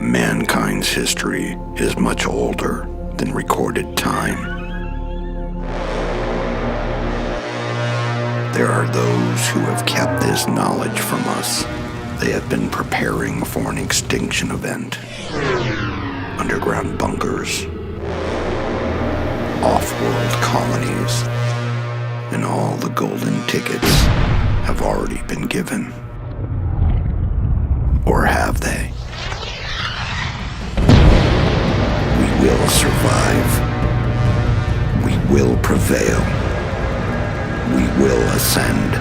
Mankind's history is much older than recorded time. There are those who have kept this knowledge from us. They have been preparing for an extinction event. Underground bunkers, off-world colonies, and all the golden tickets have already been given. Or have they? We will survive. We will prevail. We will ascend.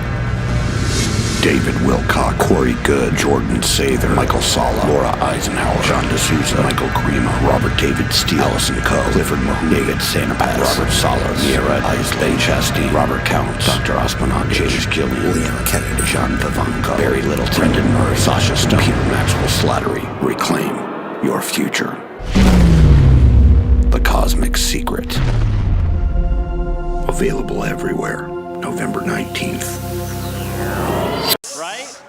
David Wilcock, Corey Good, Jordan Sather, Michael Sala, Laura Eisenhower, John D'Souza, Michael Crema, Robert David Steele, Allison Coe, Clifford Mahou, David Sanapass, Robert Salas, Mira Isley, Chastain, Robert Counts, Dr. Osmanov, James Gillian, Leon Kennedy, John Vivanco, Barry Littleton, Brendan Murray, Sasha Stone, Peter Maxwell Slattery. Reclaim your future. The Cosmic Secret. Available everywhere. November 19th. Right?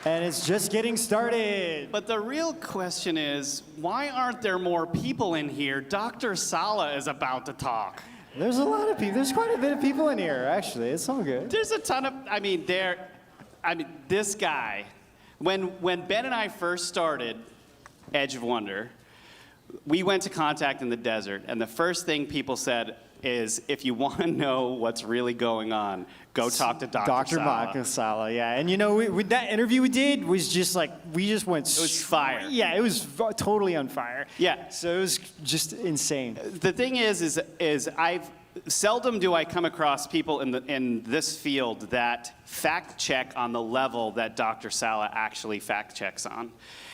And it's just getting started. But the real question is, why aren't there more people in here? Dr. Sala is about to talk. There's a lot of people. There's quite a bit of people in here, actually. It's all good. There's a ton of, this guy, when Ben and I first started Edge of Wonder, we went to Contact in the Desert, and the first thing people said is, if you want to know what's really going on, go talk to Dr. Sala. Dr. Sala, yeah. And you know, with that interview we did was just like, we just went. It was fire. Yeah, it was totally on fire. Yeah. So it was just insane. The thing is seldom do I come across people in this field that fact check on the level that Dr. Sala actually fact checks on.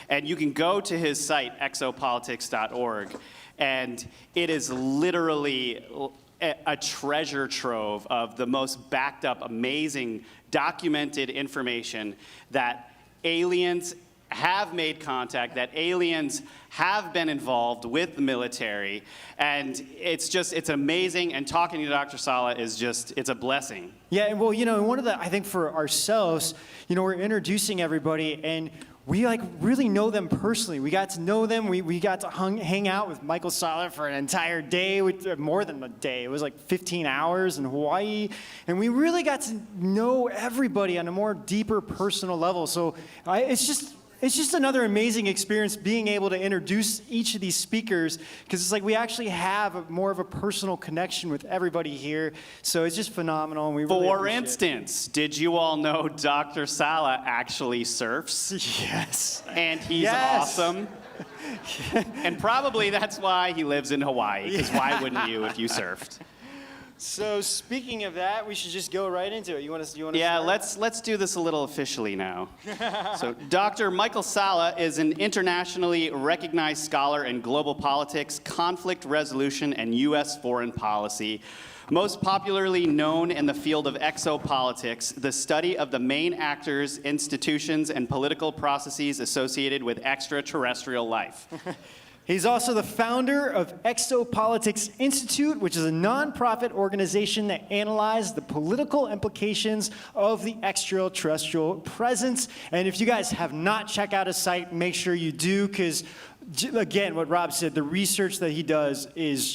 And you can go to his site, exopolitics.org, and it is literally a treasure trove of the most backed up, amazing, documented information that aliens have made contact, that aliens have been involved with the military, and it's amazing, and talking to Dr. Sala is it's a blessing. Yeah, well, you know, one of the, I think for ourselves, you know, we're introducing everybody, and we like really know them personally. We got to know them. We got to hang out with Michael Sala for an entire day, more than a day. It was like 15 hours in Hawaii. And we really got to know everybody on a more deeper personal level. So it's just another amazing experience being able to introduce each of these speakers, because it's like we actually have more of a personal connection with everybody here. So it's just phenomenal. And we really For instance, did you all know Dr. Sala actually surfs? Yes. And he's awesome. And probably that's why he lives in Hawaii, because why wouldn't you if you surfed? So speaking of that, we should just go right into it. You want to? Yeah, let's do this a little officially now. So Dr. Michael Sala is an internationally recognized scholar in global politics, conflict resolution, and U.S. foreign policy. Most popularly known in the field of exopolitics, the study of the main actors, institutions, and political processes associated with extraterrestrial life. He's also the founder of Exopolitics Institute, which is a nonprofit organization that analyzes the political implications of the extraterrestrial presence. And if you guys have not checked out his site, make sure you do, because again, what Rob said, the research that he does is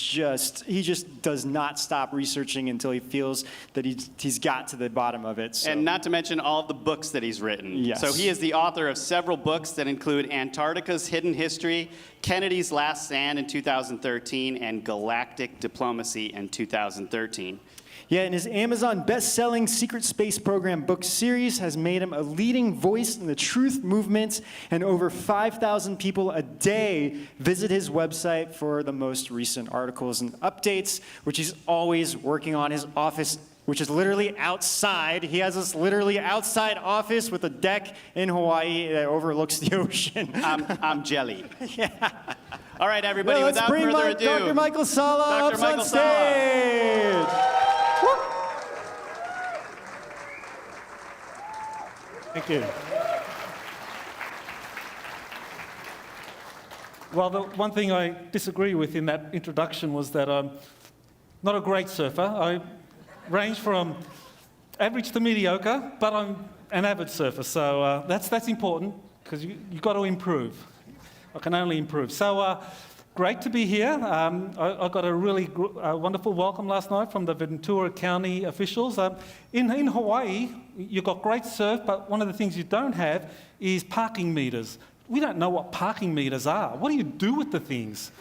he just does not stop researching until he feels that he's got to the bottom of it. So. And not to mention all of the books that he's written. Yes. So he is the author of several books that include Antarctica's Hidden History, Kennedy's Last Stand in 2013, and Galactic Diplomacy in 2013. Yeah, and his Amazon best-selling Secret Space Program book series has made him a leading voice in the truth movement, and over 5,000 people a day visit his website for the most recent articles and updates, which he's always working on. His office, which is literally outside. He has this literally outside office with a deck in Hawaii that overlooks the ocean. I'm jelly. Yeah. All right, everybody, Well, without further ado. Dr. Michael Sala Dr. up Michael on stage. Thank you. Well, the one thing I disagree with in that introduction was that I'm not a great surfer. I range from average to mediocre, but I'm an avid surfer, so that's important, because you've got to improve. I can only improve. So great to be here. I got a really wonderful welcome last night from the Ventura County officials. In Hawaii, you've got great surf, but one of the things you don't have is parking meters. We don't know what parking meters are. What do you do with the things?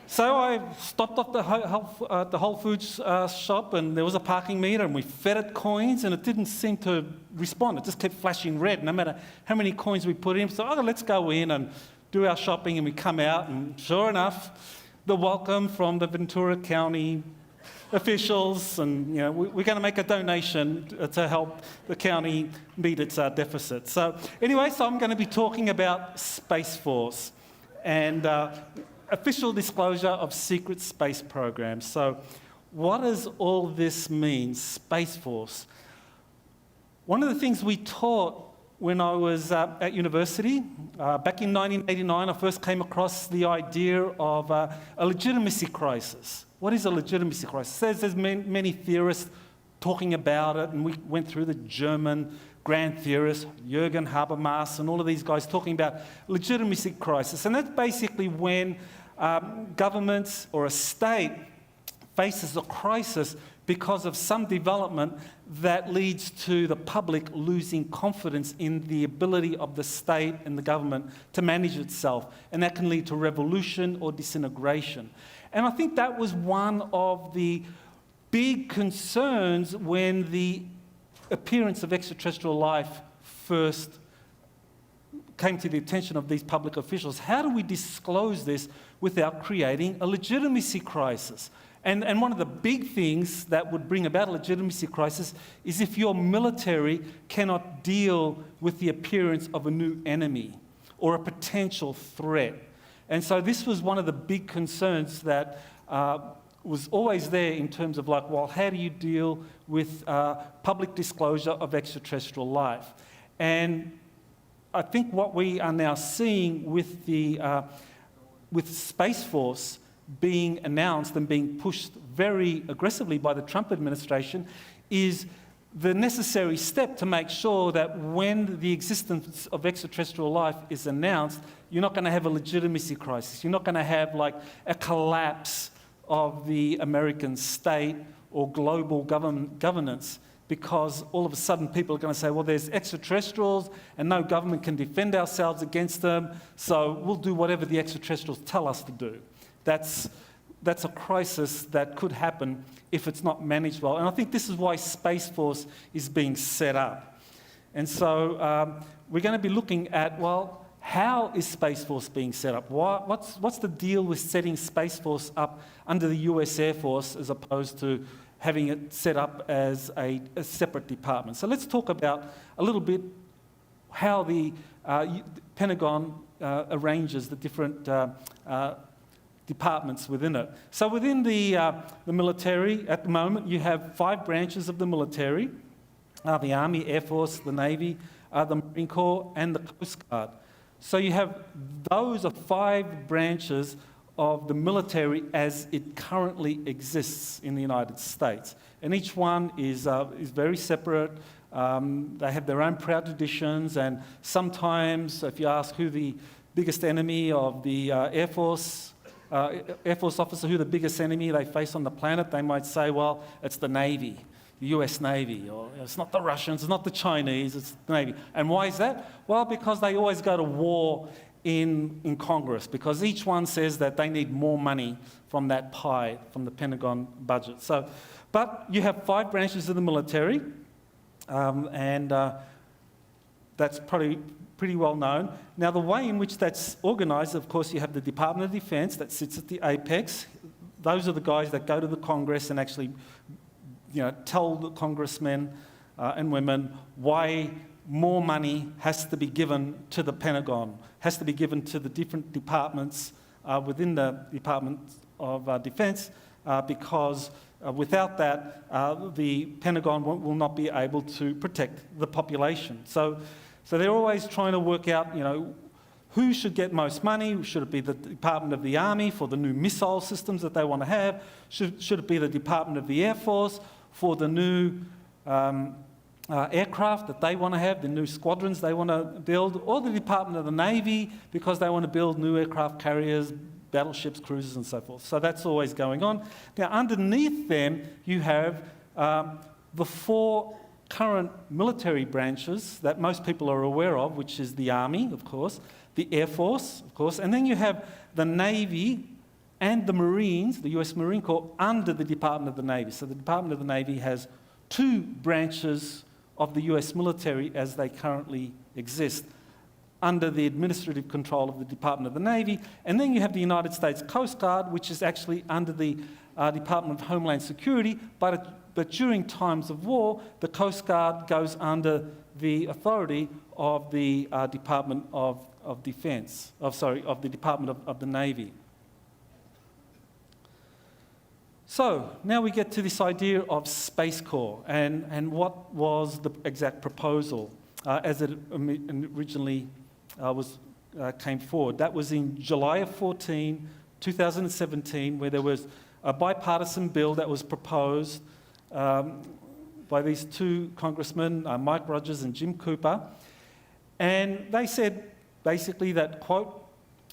So I stopped off the Whole Foods shop, and there was a parking meter, and we fed it coins, and it didn't seem to respond. It just kept flashing red no matter how many coins we put in. So let's go in and do our shopping, and we come out, and sure enough, the welcome from the Ventura County officials, and we're going to make a donation to help the county meet its deficit. So anyway, I'm going to be talking about Space Force and official disclosure of secret space programs. So what does all this mean, Space Force? One of the things we taught when I was at university, back in 1989, I first came across the idea of a legitimacy crisis. What is a legitimacy crisis? There's many theorists talking about it, and we went through the German grand theorist, Jürgen Habermas, and all of these guys talking about legitimacy crisis. And that's basically when governments or a state faces a crisis because of some development that leads to the public losing confidence in the ability of the state and the government to manage itself. And that can lead to revolution or disintegration. And I think that was one of the big concerns when the appearance of extraterrestrial life first came to the attention of these public officials. How do we disclose this without creating a legitimacy crisis? And one of the big things that would bring about a legitimacy crisis is if your military cannot deal with the appearance of a new enemy or a potential threat. And so this was one of the big concerns that was always there in terms of how do you deal with public disclosure of extraterrestrial life? And I think what we are now seeing with Space Force being announced and being pushed very aggressively by the Trump administration is the necessary step to make sure that when the existence of extraterrestrial life is announced, you're not going to have a legitimacy crisis. You're not going to have a collapse of the American state or global governance, because all of a sudden people are going to say, well, there's extraterrestrials and no government can defend ourselves against them, so we'll do whatever the extraterrestrials tell us to do. That's a crisis that could happen if it's not managed well. And I think this is why Space Force is being set up. And so we're going to be looking at, how is Space Force being set up? What's the deal with setting Space Force up under the US Air Force as opposed to having it set up as a separate department? So let's talk about a little bit how the Pentagon arranges the different departments within it. So within the military, at the moment, you have 5 branches of the military, the Army, Air Force, the Navy, the Marine Corps, and the Coast Guard. So you have those are 5 branches of the military as it currently exists in the United States. And each one is very separate. They have their own proud traditions, and sometimes if you ask who the biggest enemy of the Air Force officer, who the biggest enemy they face on the planet, they might say, well, it's the Navy, the US Navy, or it's not the Russians, it's not the Chinese, it's the Navy. And why is that? Well, because they always go to war in Congress, because each one says that they need more money from that pie, from the Pentagon budget. So, but you have 5 branches of the military, and that's probably pretty well known. Now, the way in which that's organised, of course, you have the Department of Defence that sits at the apex. Those are the guys that go to the Congress and actually, tell the congressmen and women why more money has to be given to the Pentagon, has to be given to the different departments within the Department of Defence, because without that, the Pentagon will not be able to protect the population. So they're always trying to work out, who should get most money? Should it be the Department of the Army for the new missile systems that they want to have? Should it be the Department of the Air Force for the new aircraft that they want to have, the new squadrons they want to build, or the Department of the Navy because they want to build new aircraft carriers, battleships, cruisers, and so forth. So that's always going on. Now, underneath them, you have the 4 current military branches that most people are aware of, which is the Army, of course, the Air Force, of course, and then you have the Navy and the Marines, the US Marine Corps, under the Department of the Navy. So the Department of the Navy has 2 branches of the US military as they currently exist, under the administrative control of the Department of the Navy. And then you have the United States Coast Guard, which is actually under the Department of Homeland Security, but during times of war, the Coast Guard goes under the authority of the Department of Defense, of the Department of the Navy. So now we get to this idea of Space Corps and what was the exact proposal as it originally came forward. That was in July of 2017, where there was a bipartisan bill that was proposed by these 2 congressmen, Mike Rogers and Jim Cooper. And they said basically that, quote,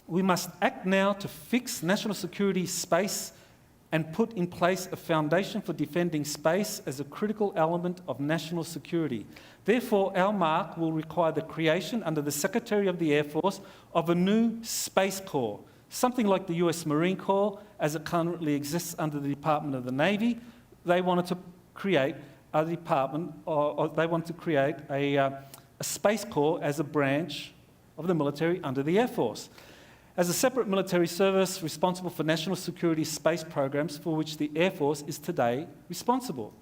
"We must act now to fix national security space and put in place a foundation for defending space as a critical element of national security. Therefore, our mark will require the creation under the Secretary of the Air Force of a new Space Corps, something like the US Marine Corps as it currently exists under the Department of the Navy." They wanted to create a department, or they wanted to create a Space Corps as a branch of the military under the Air Force, as a separate military service responsible for national security space programs for which the Air Force is today responsible.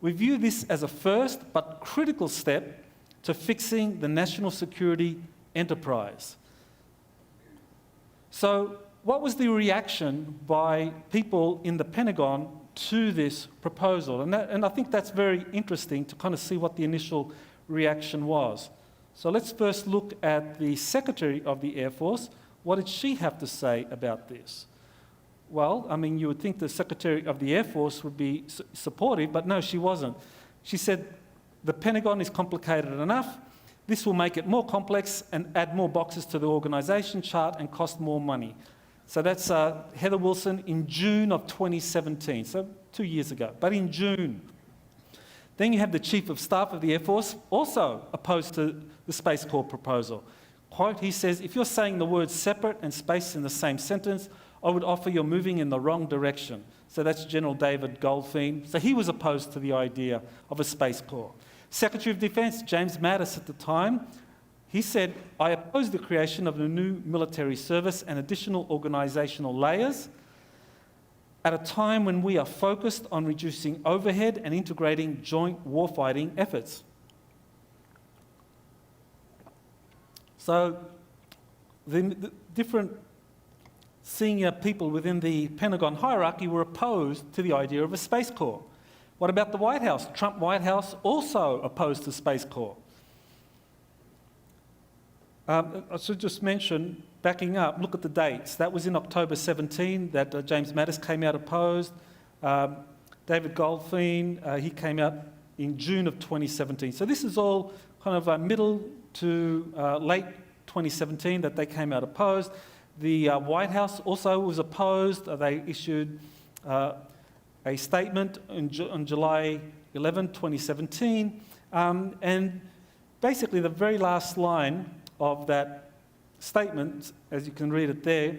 We view this as a first but critical step to fixing the national security enterprise. So, what was the reaction by people in the Pentagon to this proposal? And I think that's very interesting to kind of see what the initial reaction was. So let's first look at the Secretary of the Air Force. What did she have to say about this? Well, I mean, you would think the Secretary of the Air Force would be supportive, but no, she wasn't. She said, "The Pentagon is complicated enough. This will make it more complex and add more boxes to the organisation chart and cost more money." So that's Heather Wilson in June of 2017, so 2 years ago, but in June. Then you have the Chief of Staff of the Air Force, also opposed to the Space Corps proposal. Quote, he says, "If you're saying the words separate and space in the same sentence, I would offer you're moving in the wrong direction." So that's General David Goldfein. So he was opposed to the idea of a Space Corps. Secretary of Defense, James Mattis at the time, he said, "I oppose the creation of a new military service and additional organisational layers at a time when we are focused on reducing overhead and integrating joint warfighting efforts." So the different senior people within the Pentagon hierarchy were opposed to the idea of a Space Corps. What about the White House? Trump White House also opposed to Space Corps. I should just mention, backing up, look at the dates. That was in October 17 that James Mattis came out opposed. David Goldfein, he came out in June of 2017. So this is all kind of middle to late 2017 that they came out opposed. The White House also was opposed. They issued a statement on July 11, 2017. And basically the very last line of that statement, as you can read it there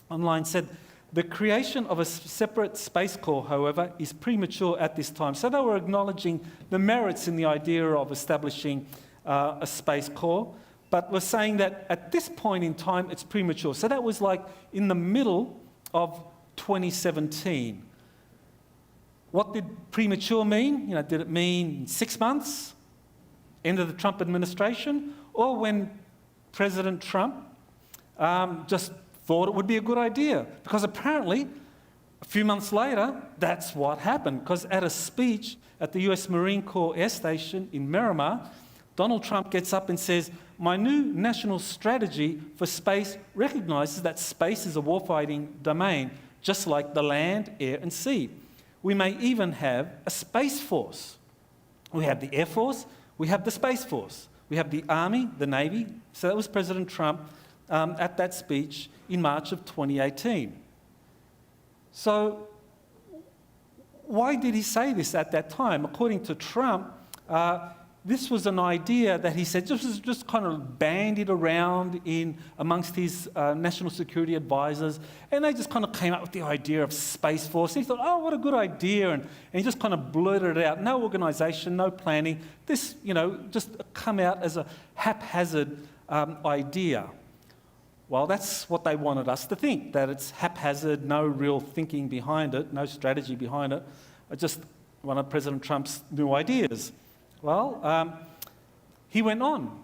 online, said, "The creation of a separate Space Corps, however, is premature at this time." So they were acknowledging the merits in the idea of establishing a Space Corps, but were saying that at this point in time, it's premature. So that was like in the middle of 2017. What did premature mean? You know, did it mean 6 months, end of the Trump administration, or when President Trump just thought it would be a good idea? Because apparently, a few months later, that's what happened. Because at a speech at the US Marine Corps Air Station in Miramar, Donald Trump gets up and says, "My new national strategy for space recognises that space is a warfighting domain, just like the land, air and sea. We may even have a space force." We have the Air Force, we have the Space Force, we have the Army, the Navy. So that was President Trump at that speech in March of 2018. So why did he say this at that time? According to Trump, this was an idea that he said just kind of bandied around amongst his national security advisors, and they just kind of came up with the idea of Space Force. And he thought, oh, what a good idea, and he just kind of blurted it out. No organisation, no planning. This, just come out as a haphazard idea. Well, that's what they wanted us to think, that it's haphazard, no real thinking behind it, no strategy behind it, just one of President Trump's new ideas. Well, he went on.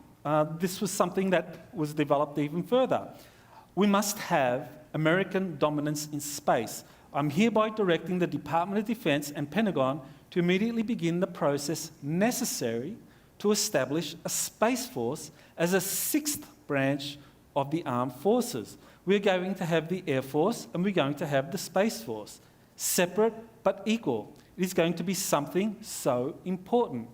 This was something that was developed even further. We must have American dominance in space. I'm hereby directing the Department of Defense and Pentagon to immediately begin the process necessary to establish a Space Force as a sixth branch of the armed forces. We're going to have the Air Force and we're going to have the Space Force, separate but equal. It is going to be something so important.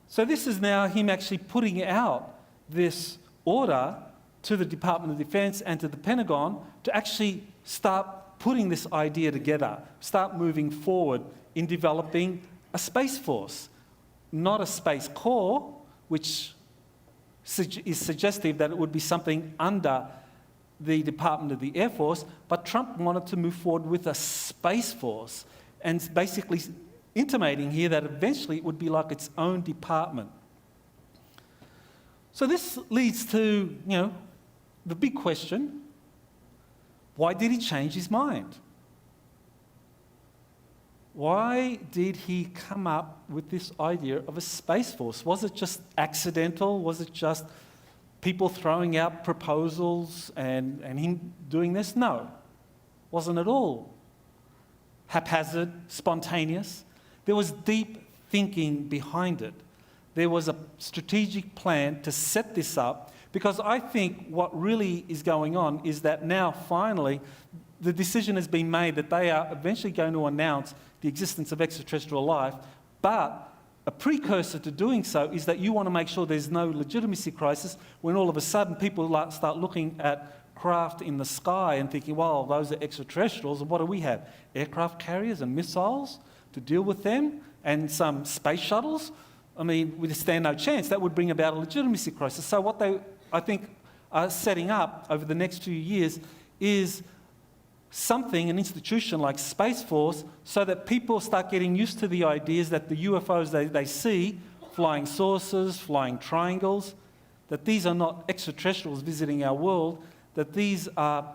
So this is now him actually putting out this order to the Department of Defense and to the Pentagon to actually start putting this idea together, start moving forward in developing a Space Force, not a Space Corps, which is suggestive that it would be something under the Department of the Air Force, but Trump wanted to move forward with a Space Force and basically intimating here that eventually it would be like its own department. So this leads to, the big question, why did he change his mind? Why did he come up with this idea of a Space Force? Was it just accidental? Was it just people throwing out proposals and him doing this? No, wasn't at all haphazard, spontaneous. There was deep thinking behind it. There was a strategic plan to set this up, because I think what really is going on is that now finally the decision has been made that they are eventually going to announce the existence of extraterrestrial life, but a precursor to doing so is that you want to make sure there's no legitimacy crisis when all of a sudden people start looking at craft in the sky and thinking, well, those are extraterrestrials, and what do we have? Aircraft carriers and missiles to deal with them, and some space shuttles? I mean, we stand no chance. That would bring about a legitimacy crisis. So what they, I think, are setting up over the next 2 years is something, an institution like Space Force, so that people start getting used to the ideas that the UFOs they see, flying saucers, flying triangles, that these are not extraterrestrials visiting our world, that these are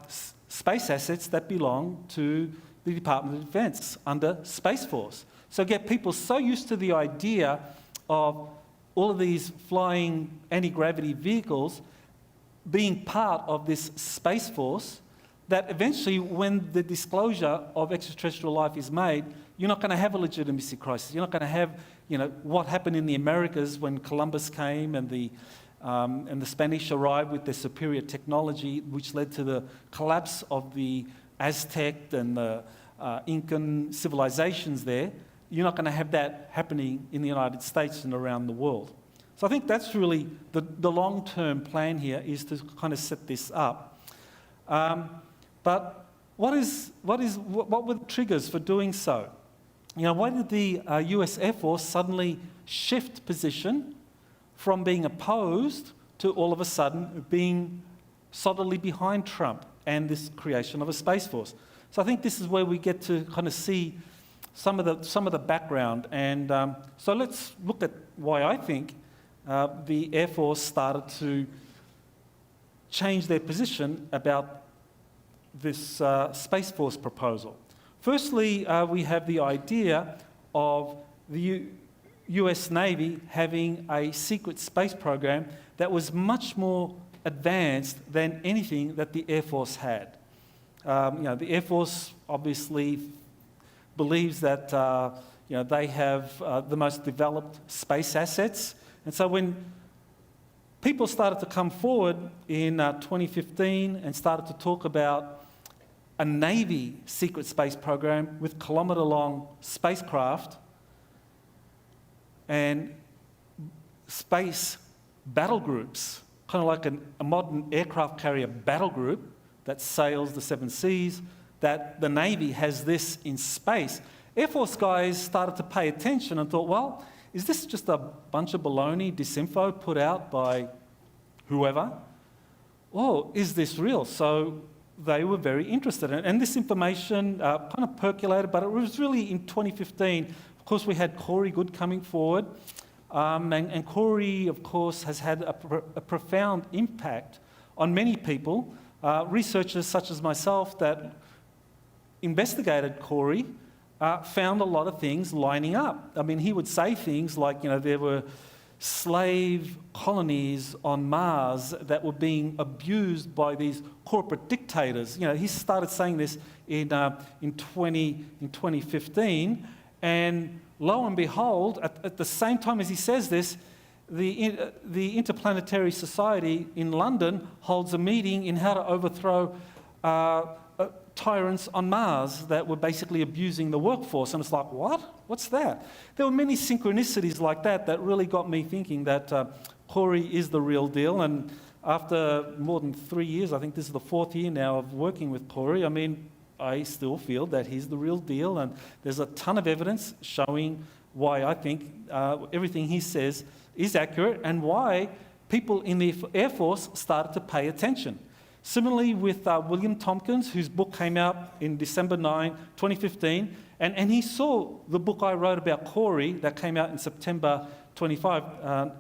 space assets that belong to the Department of Defense under Space Force. So get people so used to the idea of all of these flying anti-gravity vehicles being part of this Space Force that eventually when the disclosure of extraterrestrial life is made, you're not going to have a legitimacy crisis. You're not going to have, what happened in the Americas when Columbus came and the Spanish arrived with their superior technology, which led to the collapse of the Aztec and the Incan civilizations there. You're not going to have that happening in the United States and around the world. So I think that's really the long-term plan here, is to kind of set this up. But what were the triggers for doing so? Why did the US Air Force suddenly shift position from being opposed to all of a sudden being solidly behind Trump and this creation of a Space Force? So I think this is where we get to kind of see some of the background. And so let's look at why I think the Air Force started to change their position about this Space Force proposal. Firstly, we have the idea of the US Navy having a secret space program that was much more advanced than anything that the Air Force had. The Air Force obviously believes that they have the most developed space assets. And so when people started to come forward in 2015 and started to talk about a Navy secret space program with kilometre-long spacecraft, and space battle groups, kind of like a modern aircraft carrier battle group that sails the seven seas, that the Navy has this in space. Air Force guys started to pay attention and thought, well, is this just a bunch of baloney, disinfo put out by whoever? Or is this real? So they were very interested in it. And this information kind of percolated, but it was really in 2015. Of course, we had Corey Good coming forward. And Corey, of course, has had a profound impact on many people. Researchers such as myself that investigated Corey found a lot of things lining up. I mean, he would say things like, there were slave colonies on Mars that were being abused by these corporate dictators. He started saying this in 2015, and lo and behold, at the same time as he says this, the Interplanetary Society in London holds a meeting in how to overthrow tyrants on Mars that were basically abusing the workforce. And it's like, what? What's that? There were many synchronicities like that that really got me thinking that Corey is the real deal. And after more than 3 years, I think this is the 4th year now of working with Corey, I still feel that he's the real deal. And there's a ton of evidence showing why I think everything he says is accurate and why people in the Air Force started to pay attention. Similarly with William Tompkins, whose book came out in December 9, 2015, and he saw the book I wrote about Corey that came out in September 25,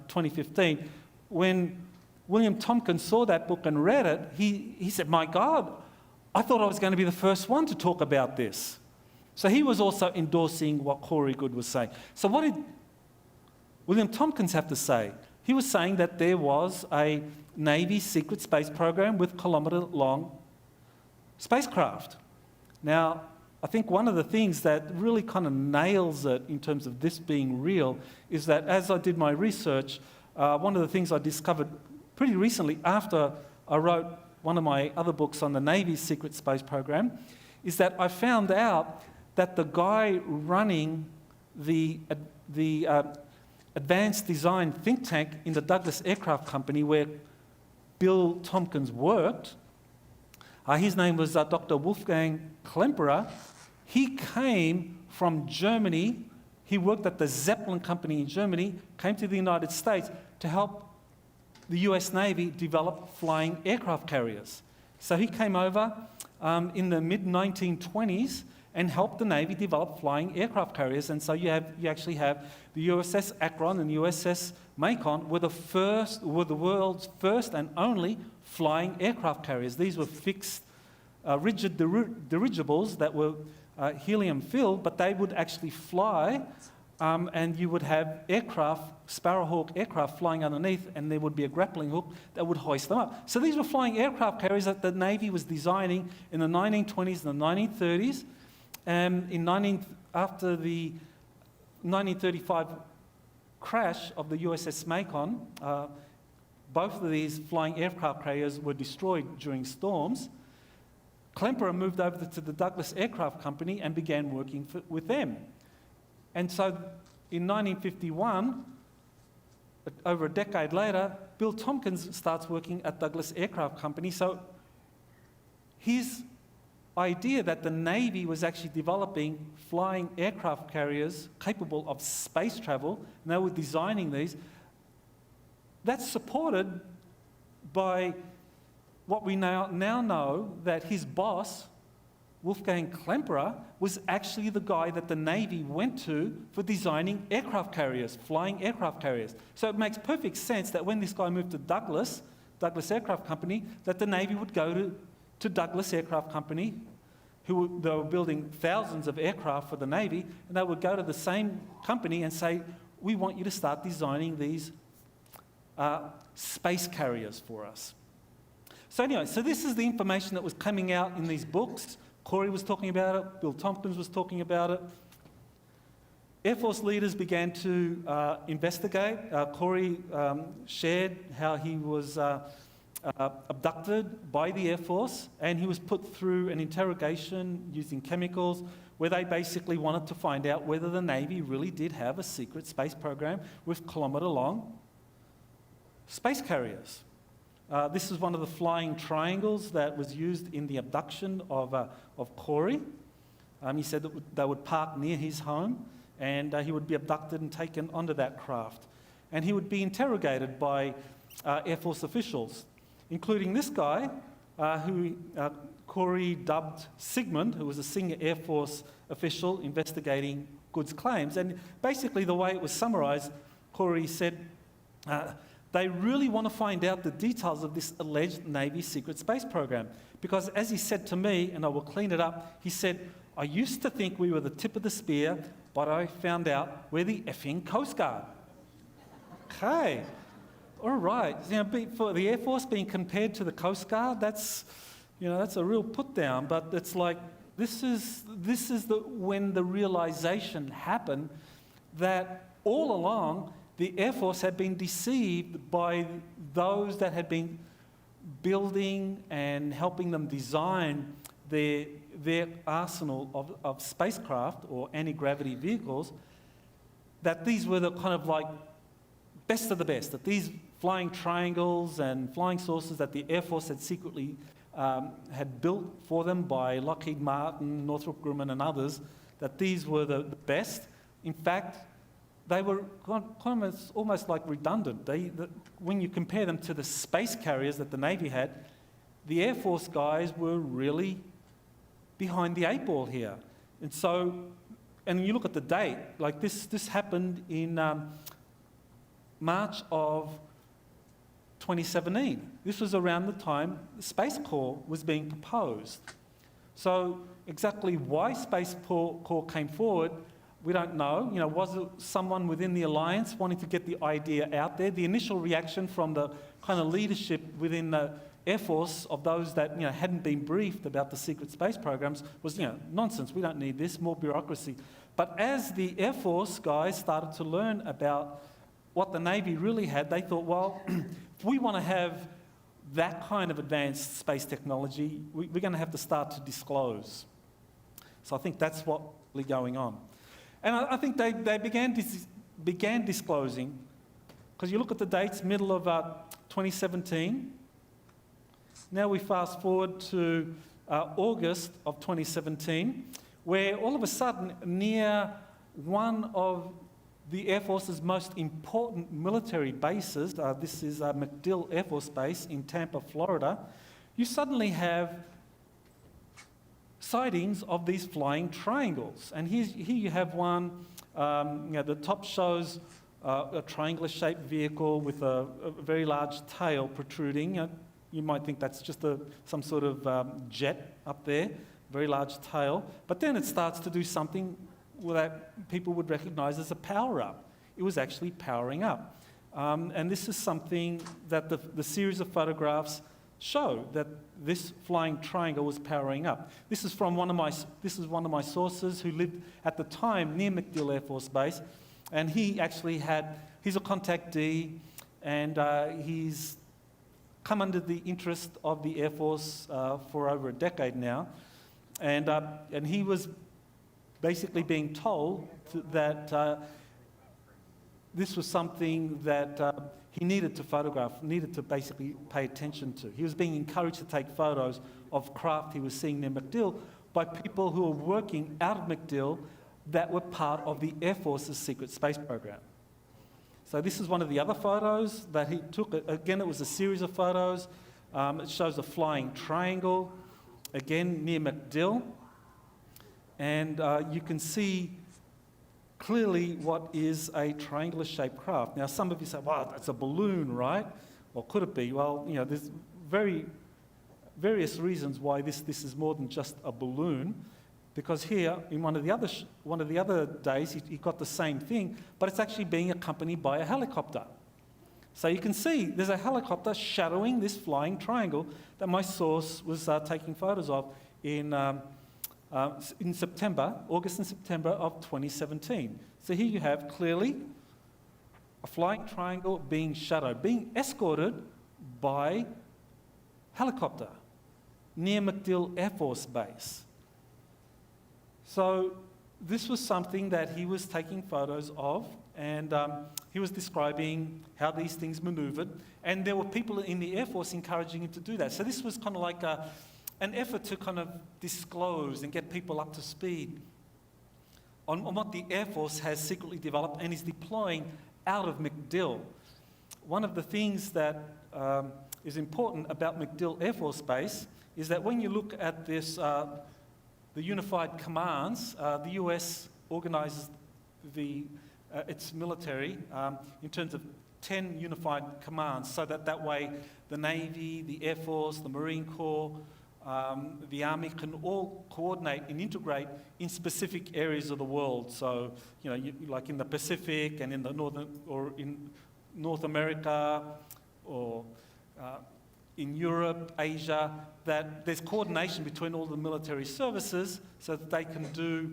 2015. When William Tompkins saw that book and read it, he said, my God, I thought I was going to be the first one to talk about this. So he was also endorsing what Corey Good was saying. So what did William Tompkins have to say? He was saying that there was a Navy secret space program with kilometre-long spacecraft. Now, I think one of the things that really kind of nails it in terms of this being real is that as I did my research, one of the things I discovered pretty recently after I wrote one of my other books on the Navy's secret space program is that I found out that the guy running the advanced design think tank in the Douglas Aircraft Company where Bill Tompkins worked, his name was Dr. Wolfgang Klemperer. He came from Germany. He worked at the Zeppelin Company in Germany, came to the United States to help the US Navy develop flying aircraft carriers. So he came over in the mid-1920s and helped the Navy develop flying aircraft carriers. And so you actually have the USS Akron and USS Macon were the world's first and only flying aircraft carriers. These were fixed, rigid dirigibles that were helium-filled, but they would actually fly, and you would have Sparrowhawk aircraft flying underneath, and there would be a grappling hook that would hoist them up. So these were flying aircraft carriers that the Navy was designing in the 1920s and the 1930s. After the 1935 crash of the USS Macon, both of these flying aircraft carriers were destroyed during storms. Klemperer moved over to the Douglas Aircraft Company and began working with them. And so in 1951, over a decade later, Bill Tompkins starts working at Douglas Aircraft Company. So his idea that the Navy was actually developing flying aircraft carriers capable of space travel, and they were designing these, that's supported by what we now know that his boss, Wolfgang Klemperer, was actually the guy that the Navy went to for designing aircraft carriers, flying aircraft carriers. So it makes perfect sense that when this guy moved to Douglas Aircraft Company, that the Navy would go to Douglas Aircraft Company, they were building thousands of aircraft for the Navy, and they would go to the same company and say, we want you to start designing these space carriers for us. So anyway, so this is the information that was coming out in these books. Corey was talking about it, Bill Tompkins was talking about it. Air Force leaders began to investigate. Corey shared how he was abducted by the Air Force, and he was put through an interrogation using chemicals where they basically wanted to find out whether the Navy really did have a secret space program with kilometre-long space carriers. This is one of the flying triangles that was used in the abduction of Corey. He said that they would park near his home, and he would be abducted and taken onto that craft. And he would be interrogated by Air Force officials, including this guy, who Corey dubbed Sigmund, who was a senior Air Force official investigating goods claims. And basically the way it was summarised, Corey said, they really want to find out the details of this alleged Navy secret space program. Because as he said to me, and I will clean it up, he said, I used to think we were the tip of the spear, but I found out we're the effing Coast Guard. Okay. All right. You know, for the Air Force being compared to the Coast Guard, that's a real put down. But it's like this is when the realization happened that all along the Air Force had been deceived by those that had been building and helping them design their arsenal of spacecraft or anti-gravity vehicles. That these were the kind of like best of the best, that these flying triangles and flying saucers that the Air Force had secretly had built for them by Lockheed Martin, Northrop Grumman and others, that these were the best. In fact, they were almost like redundant. When you compare them to the space carriers that the Navy had, the Air Force guys were really behind the eight ball here. And so, and you look at the date, like this happened in March of 2017. This was around the time the Space Corps was being proposed. So exactly why Space Corps came forward, we don't know. You know, was it someone within the alliance wanting to get the idea out there? The initial reaction from the kind of leadership within the Air Force of those that hadn't been briefed about the secret space programs was nonsense. We don't need this, more bureaucracy. But as the Air Force guys started to learn about what the Navy really had, they thought, well, if we want to have that kind of advanced space technology, we're going to have to start to disclose. So I think that's what's really going on. And I think they began disclosing, because you look at the dates, middle of 2017. Now we fast forward to August of 2017, where all of a sudden, near one of the Air Force's most important military bases, this is MacDill Air Force Base in Tampa, Florida, you suddenly have sightings of these flying triangles. And here you have one, the top shows a triangular-shaped vehicle with a very large tail protruding. You might think that's just some sort of jet up there, very large tail. But then it starts to do something that people would recognize as a power-up. It was actually powering up. And this is something that the series of photographs show, that this flying triangle was powering up. This is one of my sources who lived at the time near MacDill Air Force Base, and he's a contactee, and he's come under the interest of the Air Force for over a decade now, and he was basically being told that this was something that he needed to photograph, needed to basically pay attention to. He was being encouraged to take photos of craft he was seeing near MacDill by people who were working out of MacDill that were part of the Air Force's secret space program. So this is one of the other photos that he took. Again, it was a series of photos. It shows a flying triangle, again near MacDill. And you can see clearly what is a triangular-shaped craft. Now, some of you say, wow, that's a balloon, right? Or could it be? Well, there's various reasons why this is more than just a balloon. Because here, in one of the other days, he got the same thing, but it's actually being accompanied by a helicopter. So you can see there's a helicopter shadowing this flying triangle that my source was taking photos of in September, August and September of 2017. So here you have clearly a flying triangle being shadowed, being escorted by helicopter near MacDill Air Force Base. So this was something that he was taking photos of, and he was describing how these things maneuvered, and there were people in the Air Force encouraging him to do that. So this was kind of like an effort to kind of disclose and get people up to speed on what the Air Force has secretly developed and is deploying out of MacDill. One of the things that is important about MacDill Air Force Base is that when you look at this, the unified commands, the US organises its military in terms of 10 unified commands, so that way the Navy, the Air Force, the Marine Corps, the Army can all coordinate and integrate in specific areas of the world. So, like in the Pacific and in the in North America, or in Europe, Asia, that there's coordination between all the military services so that they can do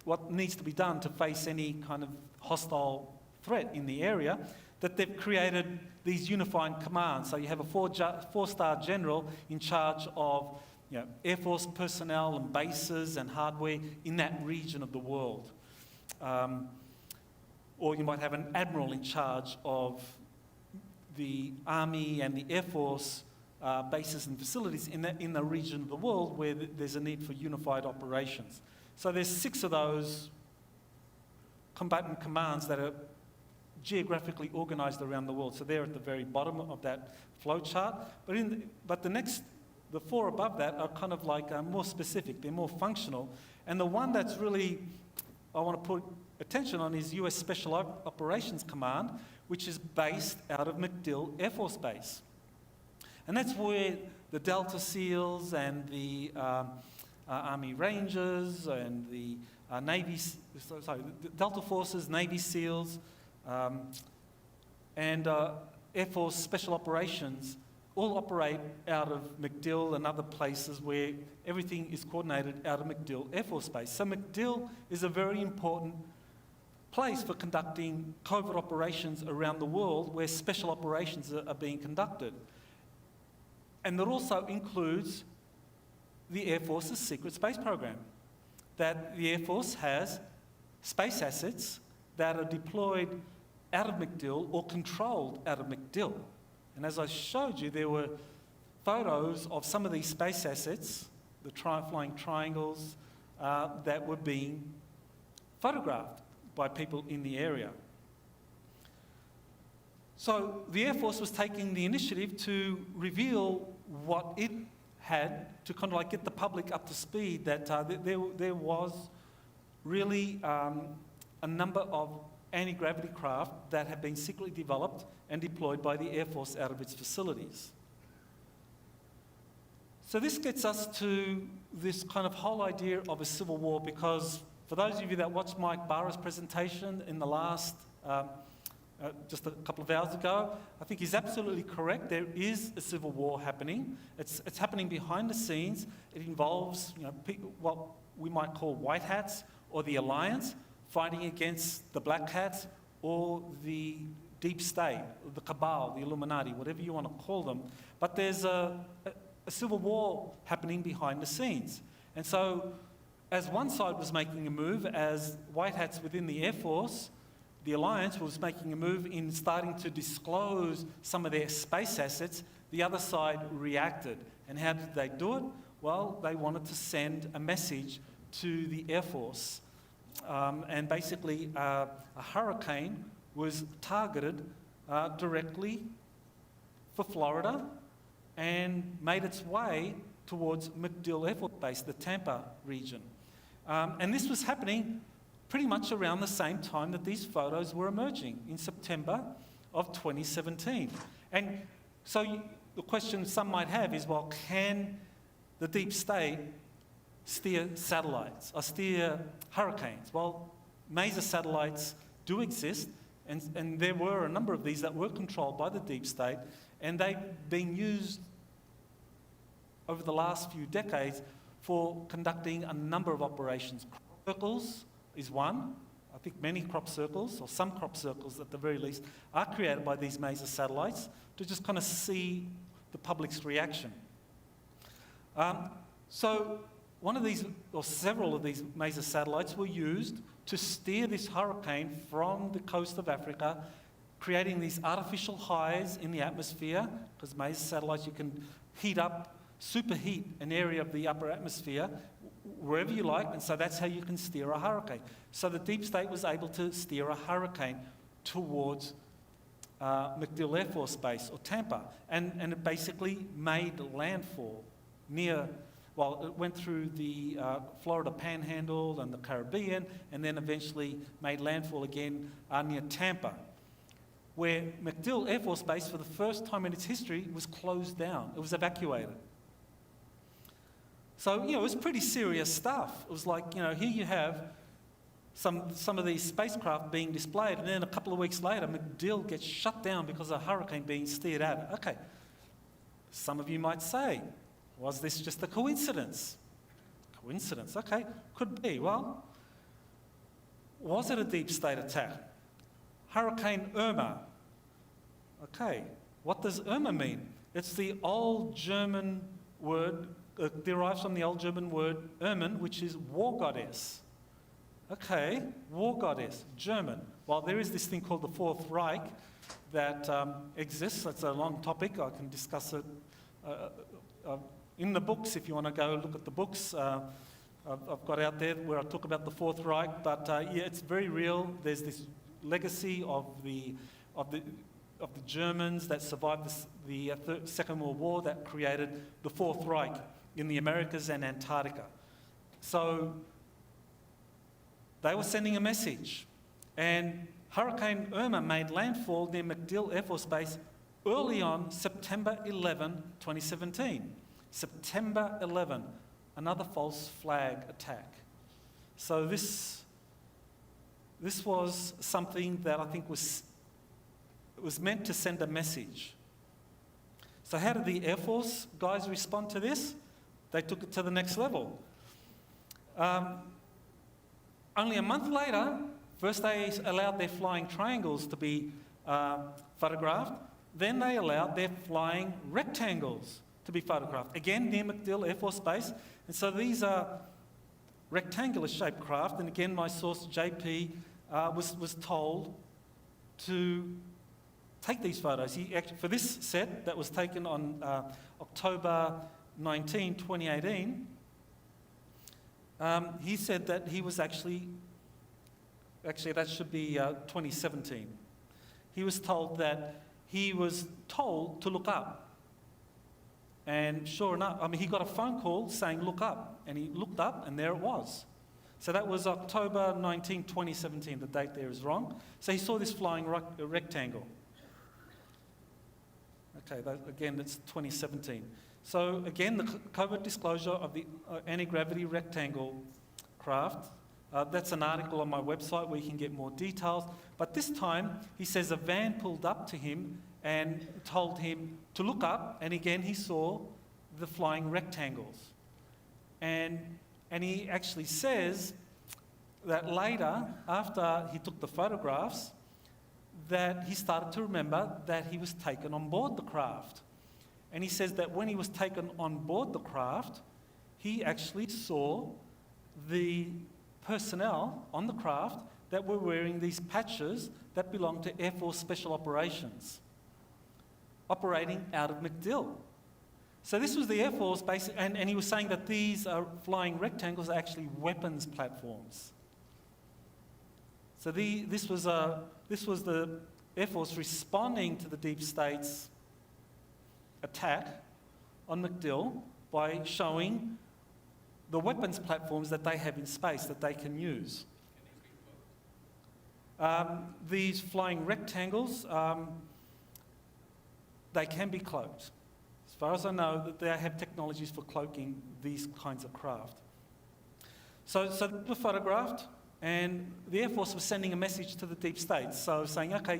what needs to be done to face any kind of hostile threat in the area, that they've created these unifying commands. So you have a four-star general in charge of Air Force personnel and bases and hardware in that region of the world. Or you might have an admiral in charge of the Army and the Air Force bases and facilities in the region of the world where there's a need for unified operations. So there's 6 of those combatant commands that are geographically organised around the world. So they're at the very bottom of that flow chart. But the 4 above that are kind of like more specific. They're more functional. And the one that's really I want to put attention on is US Special Operations Command, which is based out of MacDill Air Force Base. And that's where the Delta SEALs and the Army Rangers and the the Delta Forces, Navy SEALs, and Air Force Special Operations all operate out of MacDill and other places where everything is coordinated out of MacDill Air Force Base. So MacDill is a very important place for conducting covert operations around the world where special operations are being conducted. And that also includes the Air Force's secret space program, that the Air Force has space assets that are deployed out of MacDill or controlled out of MacDill. And as I showed you, there were photos of some of these space assets, the flying triangles, that were being photographed by people in the area. So the Air Force was taking the initiative to reveal what it had to kind of like get the public up to speed that there was really a number of anti-gravity craft that had been secretly developed and deployed by the Air Force out of its facilities. So this gets us to this kind of whole idea of a civil war, because for those of you that watched Mike Barra's presentation in the last, just a couple of hours ago, I think he's absolutely correct. There is a civil war happening. It's happening behind the scenes. It involves what we might call white hats or the alliance fighting against the black hats or the deep state, the cabal, the Illuminati, whatever you want to call them. But there's a civil war happening behind the scenes. And so as one side was making a move, as white hats within the Air Force, the alliance was making a move in starting to disclose some of their space assets, the other side reacted. And how did they do it? Well, they wanted to send a message to the Air Force. And basically, a hurricane was targeted directly for Florida and made its way towards MacDill Air Force Base, the Tampa region. And this was happening pretty much around the same time that these photos were emerging, in September of 2017. And so the question some might have is, well, can the deep state steer satellites or steer hurricanes? Well, maser satellites do exist, and there were a number of these that were controlled by the deep state, and they've been used over the last few decades for conducting a number of operations. Crop circles is one. I think many crop circles, or some crop circles at the very least, are created by these maser satellites to just kind of see the public's reaction. So one of these, or several of these major satellites were used to steer this hurricane from the coast of Africa, creating these artificial highs in the atmosphere, because major satellites, you can heat up, superheat an area of the upper atmosphere wherever you like, and so that's how you can steer a hurricane. So the deep state was able to steer a hurricane towards MacDill Air Force Base, or Tampa, and it basically made landfall near, well, it went through the Florida Panhandle and the Caribbean, and then eventually made landfall again near Tampa, where MacDill Air Force Base, for the first time in its history, was closed down. It was evacuated. So, it was pretty serious stuff. It was like, here you have some of these spacecraft being displayed, and then a couple of weeks later, MacDill gets shut down because of a hurricane being steered at it. Okay, some of you might say, was this just a coincidence? Coincidence, okay, could be. Well, was it a deep state attack? Hurricane Irma. Okay, what does Irma mean? It's the old German word, derives from the old German word Irmen, which is war goddess. Okay, war goddess, German. Well, there is this thing called the Fourth Reich that exists. That's a long topic. I can discuss it in the books if you want to go look at the books. I've got out there where I talk about the Fourth Reich, but yeah, it's very real. There's this legacy of the Germans that survived the Second World War that created the Fourth Reich in the Americas and Antarctica. So they were sending a message, and Hurricane Irma made landfall near MacDill Air Force Base early on September 11, 2017. September 11, another false flag attack. So this was something that I think was meant to send a message. So how did the Air Force guys respond to this? They took it to the next level. Only a month later, first they allowed their flying triangles to be photographed, then they allowed their flying rectangles to be photographed, again near MacDill Air Force Base. And so these are rectangular shaped craft, and again my source JP was told to take these photos. For this set that was taken on October 19, 2018, he said that he was actually that should be 2017. He was told that he was told to look up. And sure enough, he got a phone call saying look up, and he looked up and there it was. So that was October 19, 2017. The date there is wrong. So he saw this flying rectangle. Okay, again, that's 2017. So again, the covert disclosure of the anti-gravity rectangle craft. That's an article on my website where you can get more details. But this time, he says a van pulled up to him and told him to look up, and again he saw the flying rectangles. And he actually says that later, after he took the photographs, that he started to remember that he was taken on board the craft. And he says that when he was taken on board the craft, he actually saw the personnel on the craft that were wearing these patches that belonged to Air Force Special Operations, operating out of MacDill. So this was the Air Force base, and he was saying that these flying rectangles are actually weapons platforms. So this was the Air Force responding to the deep state's attack on MacDill by showing the weapons platforms that they have in space that they can use. These flying rectangles, they can be cloaked. As far as I know, that they have technologies for cloaking these kinds of craft. So they were photographed, and the Air Force was sending a message to the deep state. So saying, okay,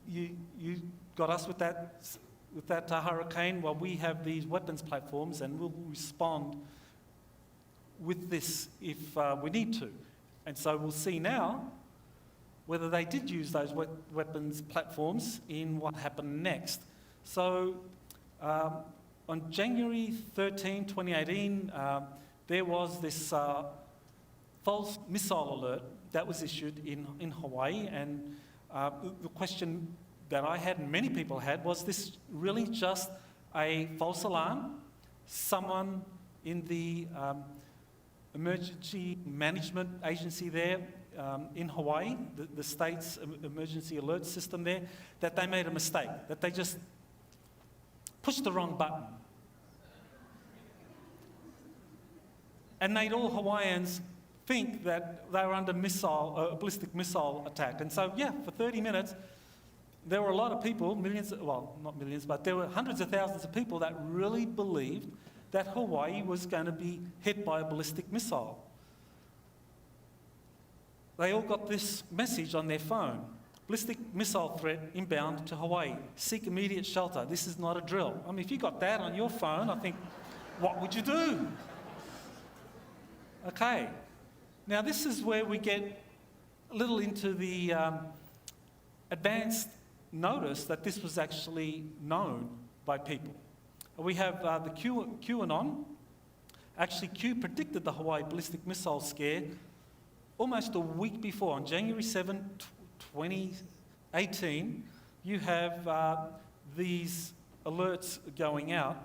you got us with that hurricane. Well, we have these weapons platforms, and we'll respond with this if we need to. And so we'll see now whether they did use those weapons platforms in what happened next. So on January 13, 2018, there was this false missile alert that was issued in Hawaii, and the question that I had and many people had, was this really just a false alarm? Someone in the emergency management agency there in Hawaii, the state's emergency alert system there, that they made a mistake, that they just pushed the wrong button and made all Hawaiians think that they were under a ballistic missile attack. And so, yeah, for 30 minutes, there were a lot of people, millions, well, not millions, but there were hundreds of thousands of people that really believed that Hawaii was going to be hit by a ballistic missile. They all got this message on their phone: ballistic missile threat inbound to Hawaii. Seek immediate shelter. This is not a drill. I mean, if you got that on your phone, I think, what would you do? Okay. Now, this is where we get a little into the advanced notice that this was actually known by people. We have the QAnon. Actually, Q predicted the Hawaii ballistic missile scare almost a week before. On January 7, 2018, you have these alerts going out,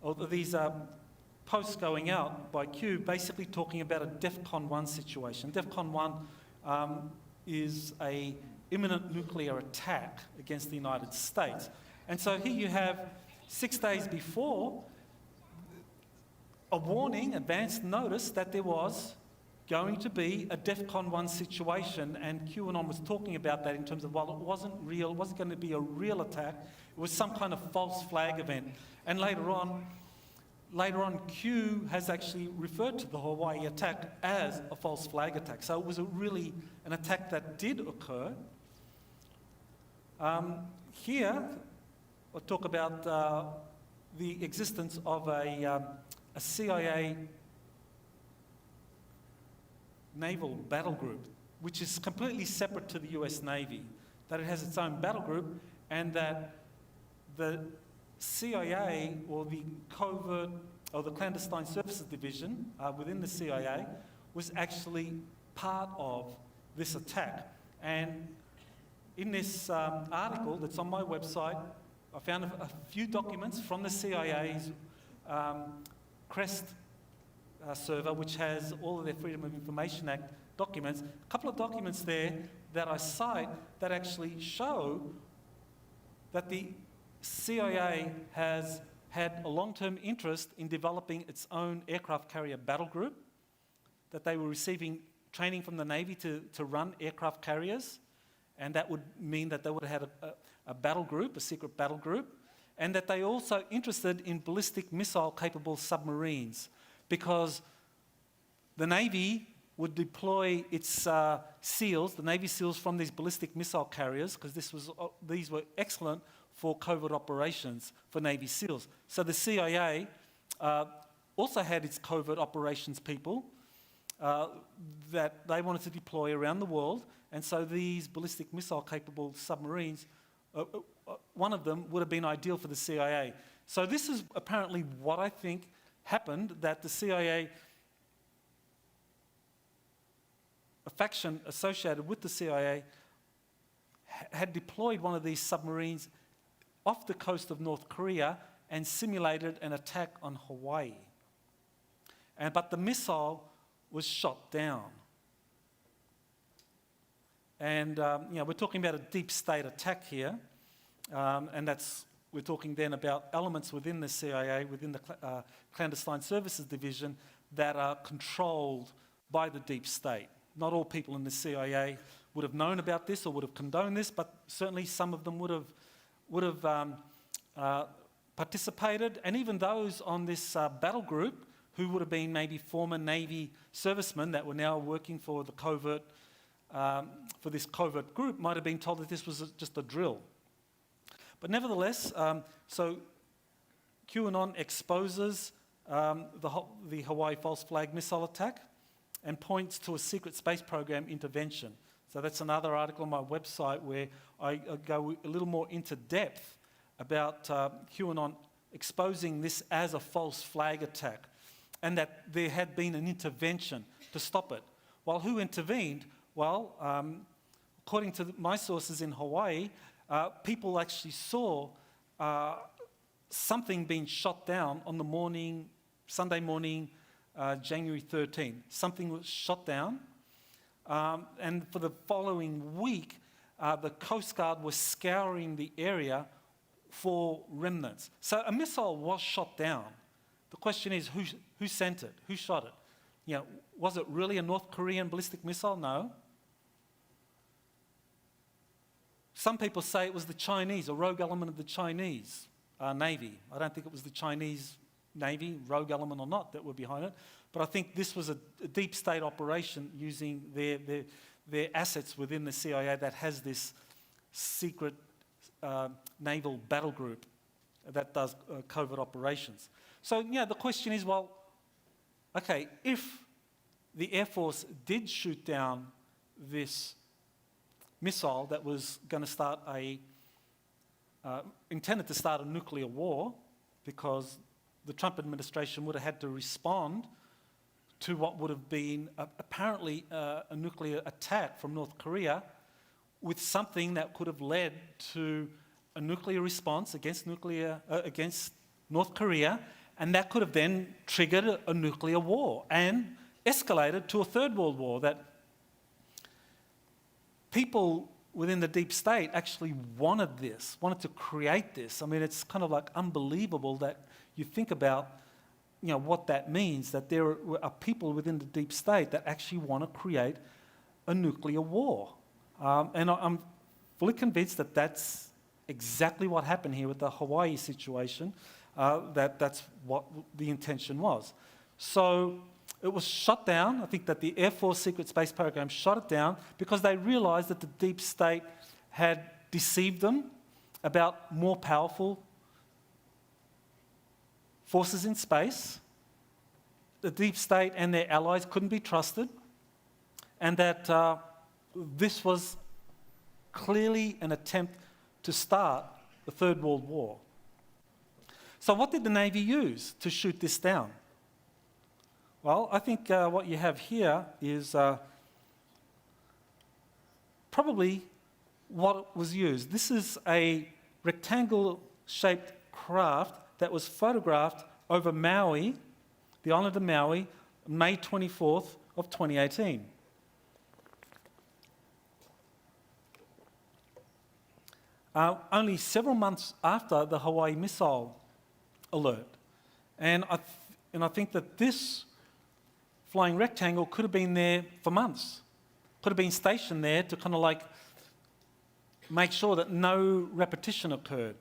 or these posts going out by Q, basically talking about a DEFCON 1 situation. DEFCON 1 is an imminent nuclear attack against the United States. And so here you have 6 days before a warning, advanced notice that there was going to be a DEFCON 1 situation, and QAnon was talking about that in terms of, well, it wasn't real, it wasn't going to be a real attack, it was some kind of false flag event. And later on, Q has actually referred to the Hawaii attack as a false flag attack. So it was really an attack that did occur. Here, I'll talk about the existence of a CIA naval battle group, which is completely separate to the US Navy, that it has its own battle group, and that the CIA, or the covert, or the clandestine services division within the CIA, was actually part of this attack. And in this article that's on my website, I found a few documents from the CIA's CREST server, which has all of their Freedom of Information Act documents. A couple of documents there that I cite that actually show that the CIA has had a long-term interest in developing its own aircraft carrier battle group, that they were receiving training from the Navy to run aircraft carriers, and that would mean that they would have had a battle group, a secret battle group, and that they also interested in ballistic missile-capable submarines, because the Navy would deploy its SEALs, the Navy SEALs, from these ballistic missile carriers, because these were excellent for covert operations for Navy SEALs. So the CIA also had its covert operations people that they wanted to deploy around the world, and so these ballistic missile-capable submarines, one of them would have been ideal for the CIA. So this is apparently what I think happened, that the CIA, a faction associated with the CIA, had deployed one of these submarines off the coast of North Korea and simulated an attack on Hawaii. But the missile was shot down. And we're talking about a deep state attack here, and we're talking then about elements within the CIA, within the clandestine services division, that are controlled by the deep state. Not all people in the CIA would have known about this or would have condoned this, but certainly some of them would have participated, and even those on this battle group who would have been maybe former Navy servicemen that were now working for the covert, for this covert group, might have been told that this was just a drill. But nevertheless, so QAnon exposes the Hawaii false flag missile attack and points to a secret space program intervention. So that's another article on my website where I go a little more into depth about QAnon exposing this as a false flag attack, and that there had been an intervention to stop it. Well, who intervened? Well, according to my sources in Hawaii, people actually saw something being shot down on the morning, Sunday morning, January 13. Something was shot down, and for the following week, the Coast Guard was scouring the area for remnants. So a missile was shot down. The question is, who sent it? Who shot it? You know, was it really a North Korean ballistic missile? No. Some people say it was the Chinese, a rogue element of the Chinese Navy. I don't think it was the Chinese Navy, rogue element or not, that were behind it. But I think this was a deep state operation using their assets within the CIA that has this secret naval battle group that does covert operations. So, yeah, the question is, well, okay, if the Air Force did shoot down this missile that was going to start intended to start a nuclear war, because the Trump administration would have had to respond to what would have been apparently a nuclear attack from North Korea, with something that could have led to a nuclear response against North Korea, and that could have then triggered a nuclear war and escalated to a third world war. That people within the deep state actually wanted to create this. I mean, it's kind of like unbelievable that you think about, you know, what that means, that there are people within the deep state that actually want to create a nuclear war. And I'm fully convinced that that's exactly what happened here with the Hawaii situation, that's what the intention was. So it was shot down. I think that the Air Force Secret Space Program shot it down because they realized that the deep state had deceived them about more powerful forces in space. The deep state and their allies couldn't be trusted, and that this was clearly an attempt to start the Third World War. So what did the Navy use to shoot this down? Well, I think what you have here is probably what was used. This is a rectangle-shaped craft that was photographed over Maui, the island of Maui, May 24th of 2018. Only several months after the Hawaii missile alert. And I think that this flying rectangle could have been there for months, could have been stationed there to kind of like make sure that no repetition occurred.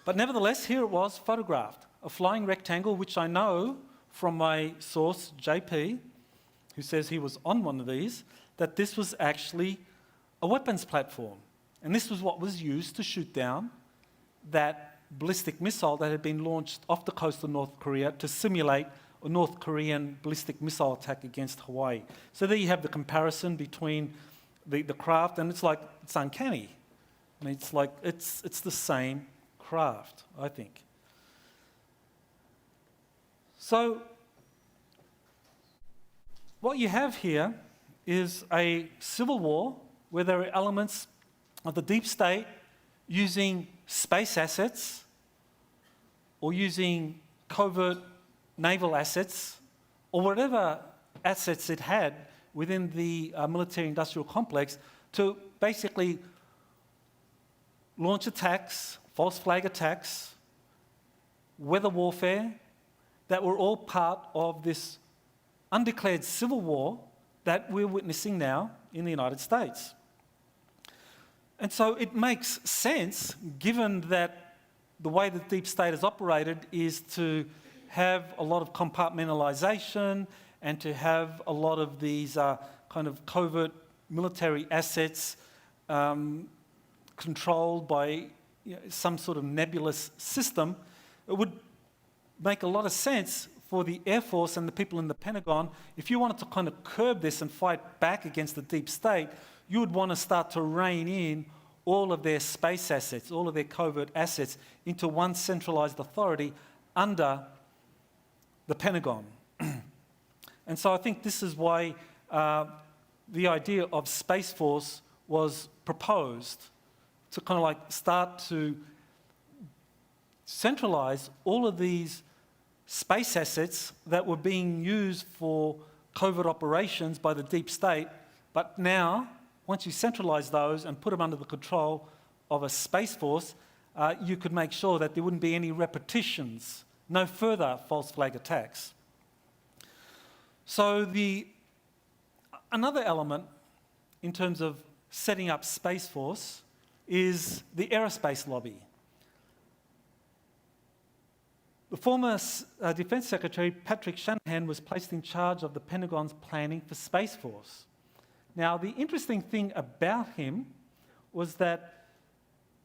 But nevertheless, here it was photographed, a flying rectangle, which I know from my source, JP, who says he was on one of these, that this was actually a weapons platform. And this was what was used to shoot down that ballistic missile that had been launched off the coast of North Korea to simulate a North Korean ballistic missile attack against Hawaii. So there you have the comparison between the craft, and it's uncanny. I mean, it's the same craft, I think. So what you have here is a civil war where there are elements of the deep state using space assets or using covert naval assets or whatever assets it had within the military-industrial complex to basically launch attacks, false flag attacks, weather warfare, that were all part of this undeclared civil war that we're witnessing now in the United States. And so it makes sense, given that the way the deep state is operated is to have a lot of compartmentalization and to have a lot of these kind of covert military assets controlled by some sort of nebulous system. It would make a lot of sense for the Air Force and the people in the Pentagon, if you wanted to kind of curb this and fight back against the deep state, you would want to start to rein in all of their space assets, all of their covert assets into one centralized authority under the Pentagon. And so I think this is why the idea of Space Force was proposed, to kind of like start to centralize all of these space assets that were being used for covert operations by the deep state. But now, once you centralize those and put them under the control of a Space Force, you could make sure that there wouldn't be any repetitions, no further false flag attacks. So another element in terms of setting up Space Force is the aerospace lobby. The former Defence Secretary, Patrick Shanahan, was placed in charge of the Pentagon's planning for Space Force. Now, the interesting thing about him was that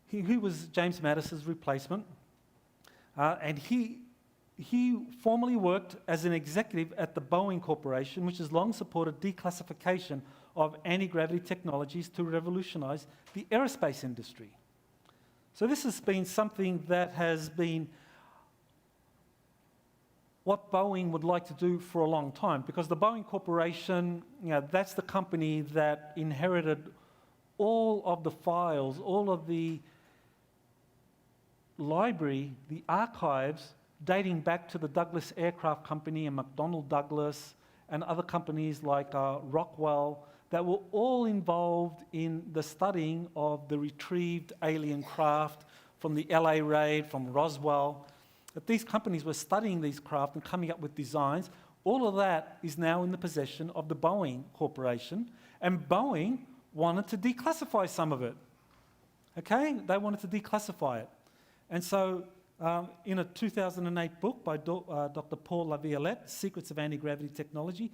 he was James Mattis's replacement, and he formerly worked as an executive at the Boeing Corporation, which has long supported declassification of anti-gravity technologies to revolutionize the aerospace industry. So this has been something that has been what Boeing would like to do for a long time, because the Boeing Corporation, that's the company that inherited all of the files, all of the library, the archives, dating back to the Douglas Aircraft Company and McDonnell Douglas and other companies like Rockwell, that were all involved in the studying of the retrieved alien craft from the LA raid, from Roswell. That these companies were studying these craft and coming up with designs. All of that is now in the possession of the Boeing Corporation, and Boeing wanted to declassify some of it. Okay, they wanted to declassify it. And so in a 2008 book by Dr. Paul Laviolette, Secrets of Anti-Gravity Technology,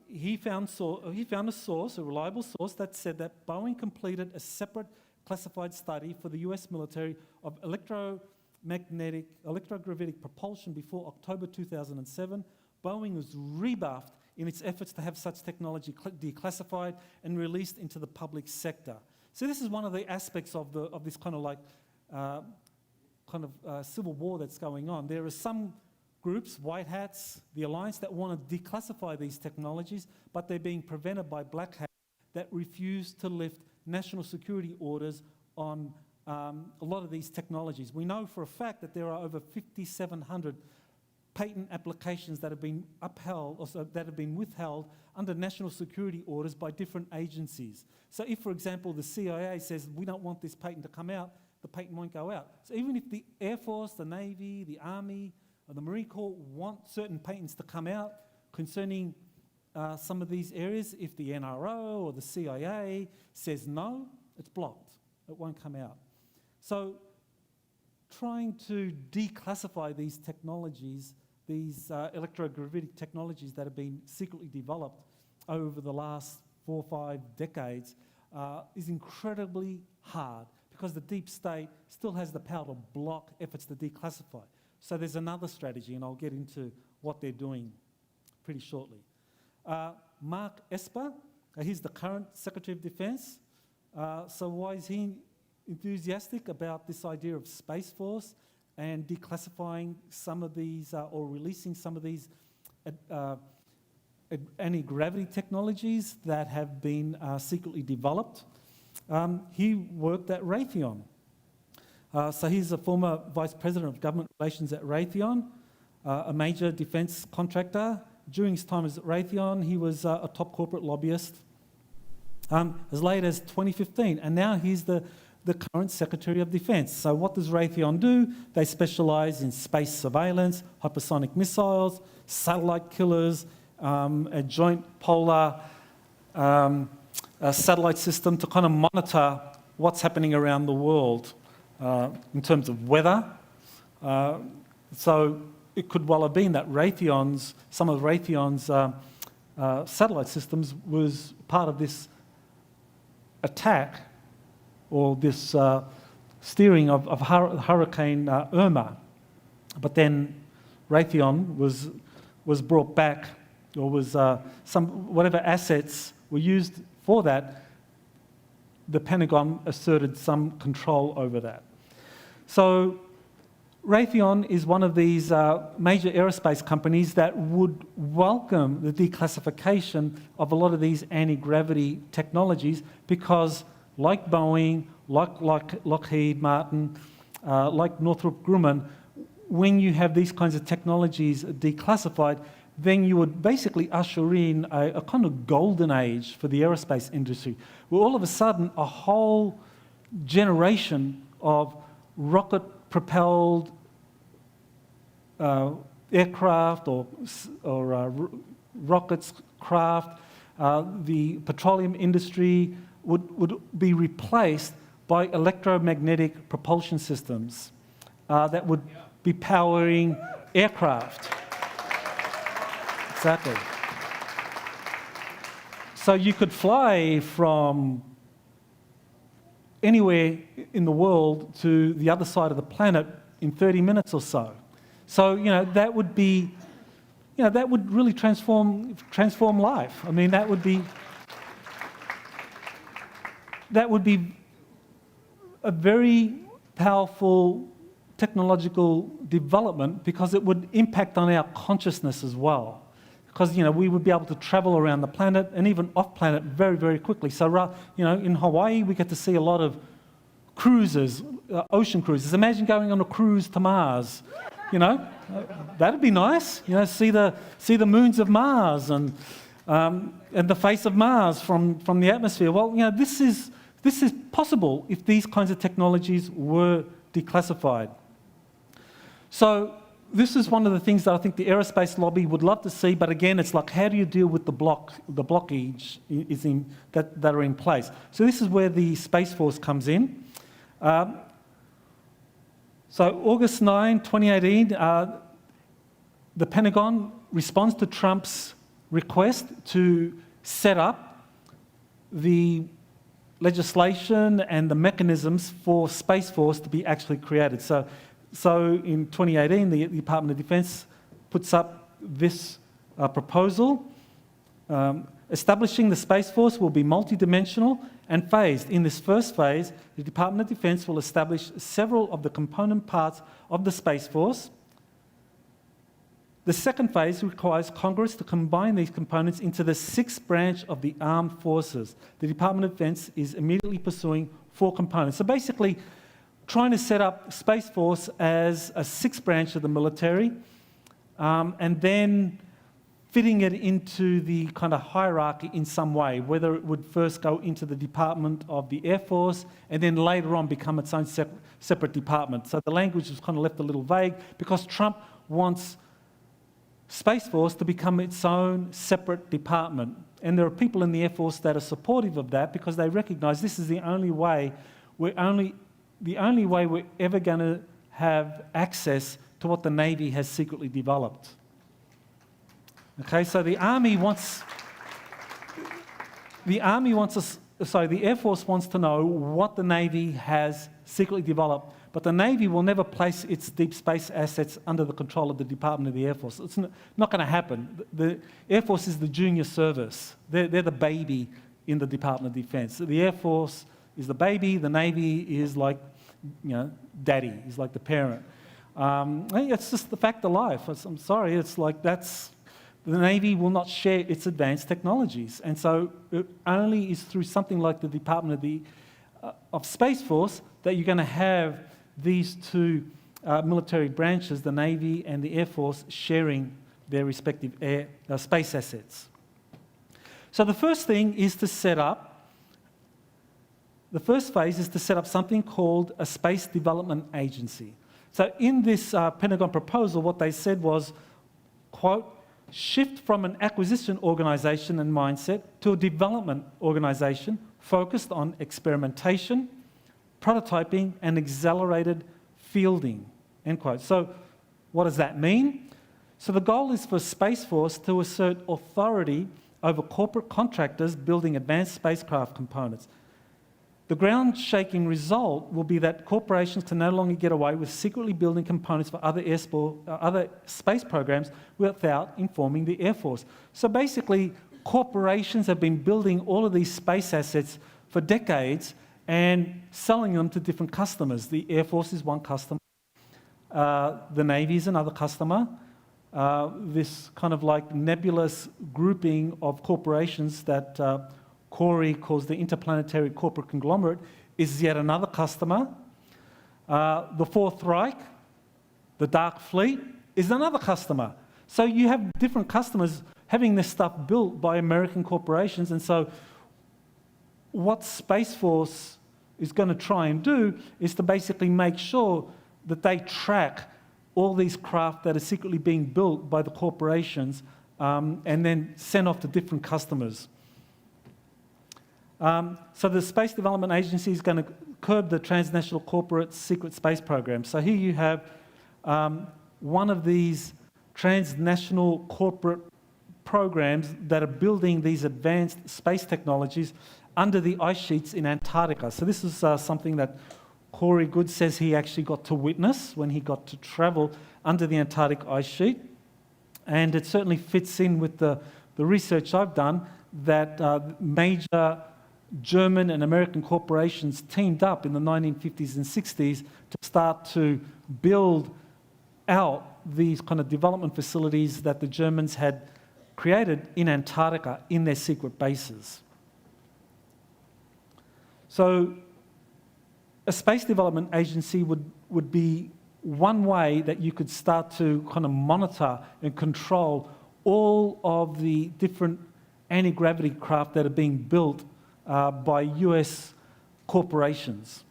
he found a source, a reliable source, that said that Boeing completed a separate classified study for the US military of electrogravitic propulsion before October 2007. Boeing was rebuffed in its efforts to have such technology declassified and released into the public sector. So this is one of the aspects of this kind of like civil war that's going on. There are some groups, white hats, the alliance, that want to declassify these technologies, but they're being prevented by black hats that refuse to lift national security orders on a lot of these technologies. We know for a fact that there are over 5,700 patent applications that have been upheld, or that have been withheld under national security orders by different agencies. So if, for example, the CIA says, we don't want this patent to come out, the patent won't go out. So even if the Air Force, the Navy, the Army, or the Marine Corps want certain patents to come out concerning some of these areas, if the NRO or the CIA says no, it's blocked. It won't come out. So trying to declassify these technologies, these electrogravitic technologies that have been secretly developed over the last 4 or 5 decades is incredibly hard, because the deep state still has the power to block efforts to declassify. So there's another strategy, and I'll get into what they're doing pretty shortly. Mark Esper, he's the current Secretary of Defense. So why is he enthusiastic about this idea of Space Force and declassifying some of these, or releasing some of these anti-gravity technologies that have been secretly developed? He worked at Raytheon. So he's a former Vice President of Government Relations at Raytheon, a major defence contractor. During his time as at Raytheon, he was a top corporate lobbyist as late as 2015, and now he's the current Secretary of Defence. So what does Raytheon do? They specialise in space surveillance, hypersonic missiles, satellite killers, a joint polar satellite system to kind of monitor what's happening around the world in terms of weather. So it could well have been that some of Raytheon's satellite systems was part of this attack, or this steering of Hurricane Irma. But then Raytheon was brought back, or was whatever assets were used for that the Pentagon asserted some control over that. So Raytheon is one of these major aerospace companies that would welcome the declassification of a lot of these anti-gravity technologies because, like Boeing, like Lockheed Martin, like Northrop Grumman, when you have these kinds of technologies declassified, then you would basically usher in a kind of golden age for the aerospace industry, where all of a sudden a whole generation of rocket-propelled aircraft or rockets, craft, the petroleum industry would be replaced by electromagnetic propulsion systems that would be powering aircraft. Exactly. So you could fly from anywhere in the world to the other side of the planet in 30 minutes or so. So, that would be, that would really transform life. I mean, that would be a very powerful technological development because it would impact on our consciousness as well. Because, we would be able to travel around the planet and even off planet very, very quickly. So, in Hawaii, we get to see a lot of cruises, ocean cruises. Imagine going on a cruise to Mars. That'd be nice. See the moons of Mars and the face of Mars from the atmosphere. Well, this is possible if these kinds of technologies were declassified. So this is one of the things that I think the aerospace lobby would love to see. But again, it's like, how do you deal with the blockage that are in place? So this is where the Space Force comes in. So August 9, 2018, the Pentagon responds to Trump's request to set up the legislation and the mechanisms for Space Force to be actually created. So in 2018, the Department of Defense puts up this proposal. Establishing the Space Force will be multidimensional and phased. In this first phase, the Department of Defense will establish several of the component parts of the Space Force. The second phase requires Congress to combine these components into the sixth branch of the armed forces. The Department of Defense is immediately pursuing 4 components. So basically, trying to set up Space Force as a sixth branch of the military, and then fitting it into the kind of hierarchy in some way, whether it would first go into the Department of the Air Force and then later on become its own separate department. So the language was kind of left a little vague because Trump wants Space Force to become its own separate department. And there are people in the Air Force that are supportive of that because they recognise this is the only way we're ever going to have access to what the Navy has secretly developed. Okay, so the Air Force wants to know what the Navy has secretly developed, but the Navy will never place its deep space assets under the control of the Department of the Air Force. It's not going to happen. The Air Force is the junior service. They're the baby in the Department of Defense. The Air Force is the baby, the Navy is like, daddy, is like the parent. It's just the fact of life. I'm sorry, it's like the Navy will not share its advanced technologies. And so it only is through something like the Department of Space Force that you're going to have these two military branches, the Navy and the Air Force, sharing their respective space assets. So the first thing is to set up, the first phase is to set up something called a Space Development Agency. So in this Pentagon proposal, what they said was, quote, shift from an acquisition organisation and mindset to a development organisation focused on experimentation, prototyping, and accelerated fielding, end quote. So what does that mean? So the goal is for Space Force to assert authority over corporate contractors building advanced spacecraft components. The ground-shaking result will be that corporations can no longer get away with secretly building components for other space programs without informing the Air Force. So basically, corporations have been building all of these space assets for decades and selling them to different customers. The Air Force is one customer, the Navy is another customer. This kind of like nebulous grouping of corporations that Corey calls the interplanetary corporate conglomerate is yet another customer. The Fourth Reich, the Dark Fleet, is another customer. So you have different customers having this stuff built by American corporations, and so what Space Force is going to try and do is to basically make sure that they track all these craft that are secretly being built by the corporations and then sent off to different customers. So the Space Development Agency is going to curb the transnational corporate secret space program. So here you have one of these transnational corporate programs that are building these advanced space technologies under the ice sheets in Antarctica. So this is something that Corey Good says he actually got to witness when he got to travel under the Antarctic ice sheet. And it certainly fits in with the research I've done that major German and American corporations teamed up in the 1950s and 60s to start to build out these kind of development facilities that the Germans had created in Antarctica in their secret bases. So a space development agency would be one way that you could start to kind of monitor and control all of the different anti-gravity craft that are being built by US corporations.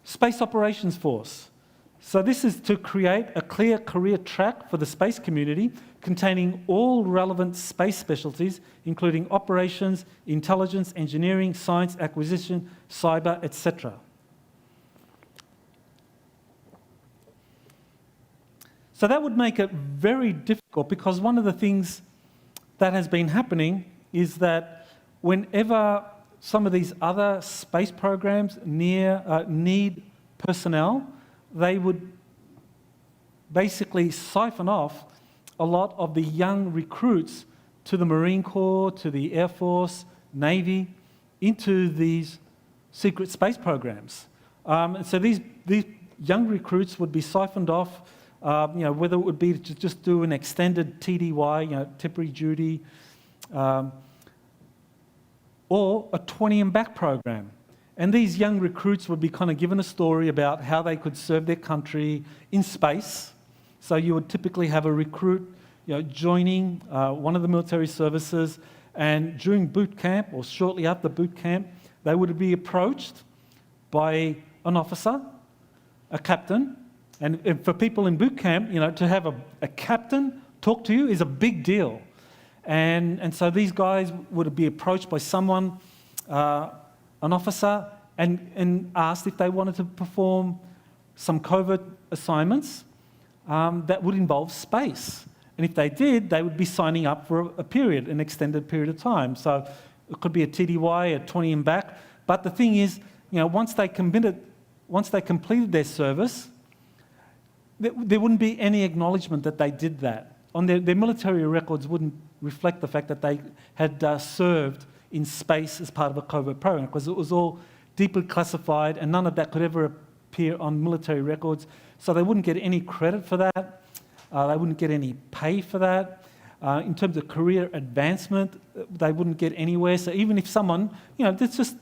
Space Operations Force. So this is to create a clear career track for the space community containing all relevant space specialties, including operations, intelligence, engineering, science, acquisition, cyber, etc. So that would make it very difficult, because one of the things that has been happening is that whenever some of these other space programs need personnel, they would basically siphon off a lot of the young recruits to the Marine Corps, to the Air Force, Navy, into these secret space programs. And so these young recruits would be siphoned off, whether it would be to just do an extended TDY, temporary duty, or a 20 and back program. And these young recruits would be kind of given a story about how they could serve their country in space. So you would typically have a recruit joining one of the military services, and during boot camp or shortly after boot camp, they would be approached by an officer, a captain. And for people in boot camp, to have a captain talk to you is a big deal. And so these guys would be approached by someone, an officer, and asked if they wanted to perform some covert assignments that would involve space. And if they did, they would be signing up for a period, an extended period of time. So it could be a TDY, a 20 and back. But the thing is, once they completed their service, there wouldn't be any acknowledgement that they did that. On their military records wouldn't reflect the fact that they had served in space as part of a covert program, because it was all deeply classified and none of that could ever appear on military records. So they wouldn't get any credit for that. They wouldn't get any pay for that. In terms of career advancement, they wouldn't get anywhere. So even if someone, let's just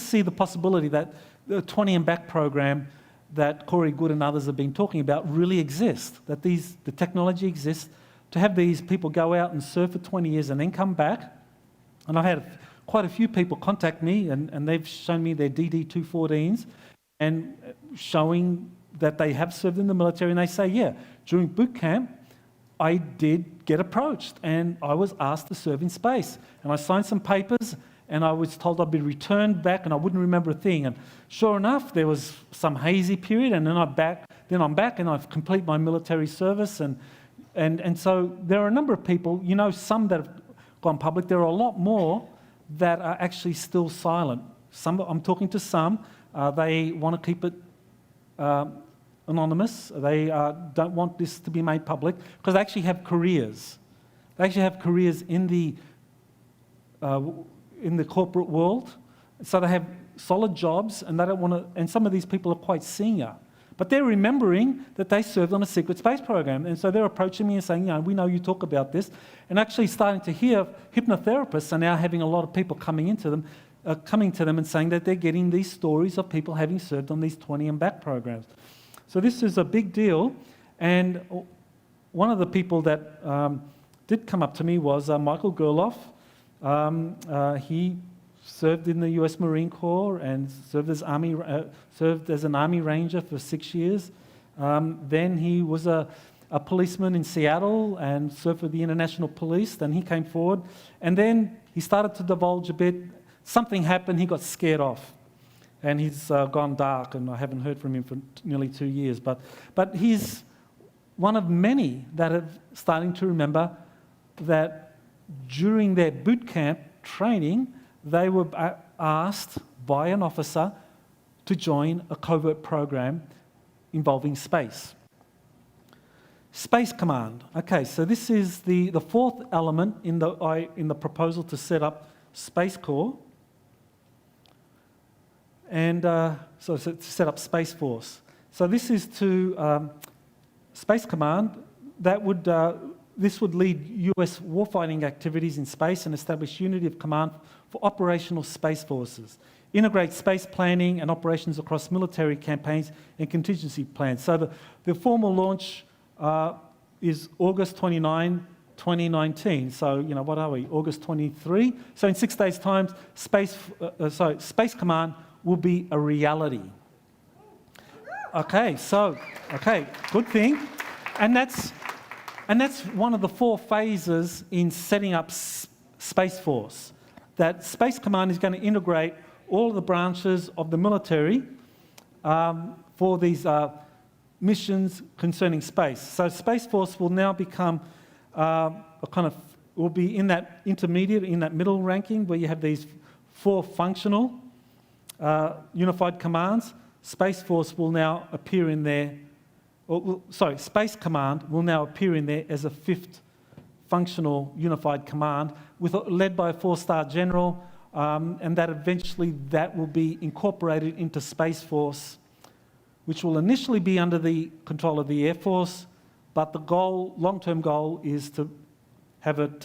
see the possibility that the 20 and back program that Corey Good and others have been talking about really exists, that the technology exists to have these people go out and serve for 20 years and then come back. And I've had quite a few people contact me, and they've shown me their DD-214s and showing that they have served in the military, and they say, yeah, during boot camp, I did get approached and I was asked to serve in space. And I signed some papers and I was told I'd be returned back and I wouldn't remember a thing. And sure enough, there was some hazy period, and then I'm back and I've completed my military service. And so there are a number of people, some that have gone public. There are a lot more that are actually still silent. I'm talking to some. They want to keep it anonymous. They don't want this to be made public because they actually have careers. They actually have careers in the in the corporate world, so they have solid jobs, and they don't want to. And some of these people are quite senior, but they're remembering that they served on a secret space program, and so they're approaching me and saying, we know you talk about this, and actually starting to hear hypnotherapists are now having a lot of people coming to them and saying that they're getting these stories of people having served on these 20 and back programs. So this is a big deal, and one of the people that did come up to me was Michael Gerloff. He served in the US Marine Corps and served as an Army Ranger for 6 years. Then he was a policeman in Seattle and served for the International Police. Then he came forward, and then he started to divulge a bit. Something happened, he got scared off, and he's gone dark, and I haven't heard from him for nearly 2 years. But he's one of many that are starting to remember that during their boot camp training, they were asked by an officer to join a covert program involving space. Space Command. Okay, so this is the fourth element in the proposal to set up Space Corps, and so to set up Space Force. So this is to Space Command. This would lead US warfighting activities in space and establish unity of command for operational space forces, integrate space planning and operations across military campaigns and contingency plans. So the formal launch is August 29, 2019. So, what are we, August 23? So in 6 days' time, Space Command will be a reality. Okay, good thing. And that's one of the 4 phases in setting up Space Force. That Space Command is going to integrate all of the branches of the military for these missions concerning space. So Space Force will now become will be in that intermediate, in that middle ranking where you have these 4 functional unified commands. Space Force will now appear in there. Space Command will now appear in there as a 5th functional unified command, led by a 4-star general, and that eventually will be incorporated into Space Force, which will initially be under the control of the Air Force, but the long-term goal is to have it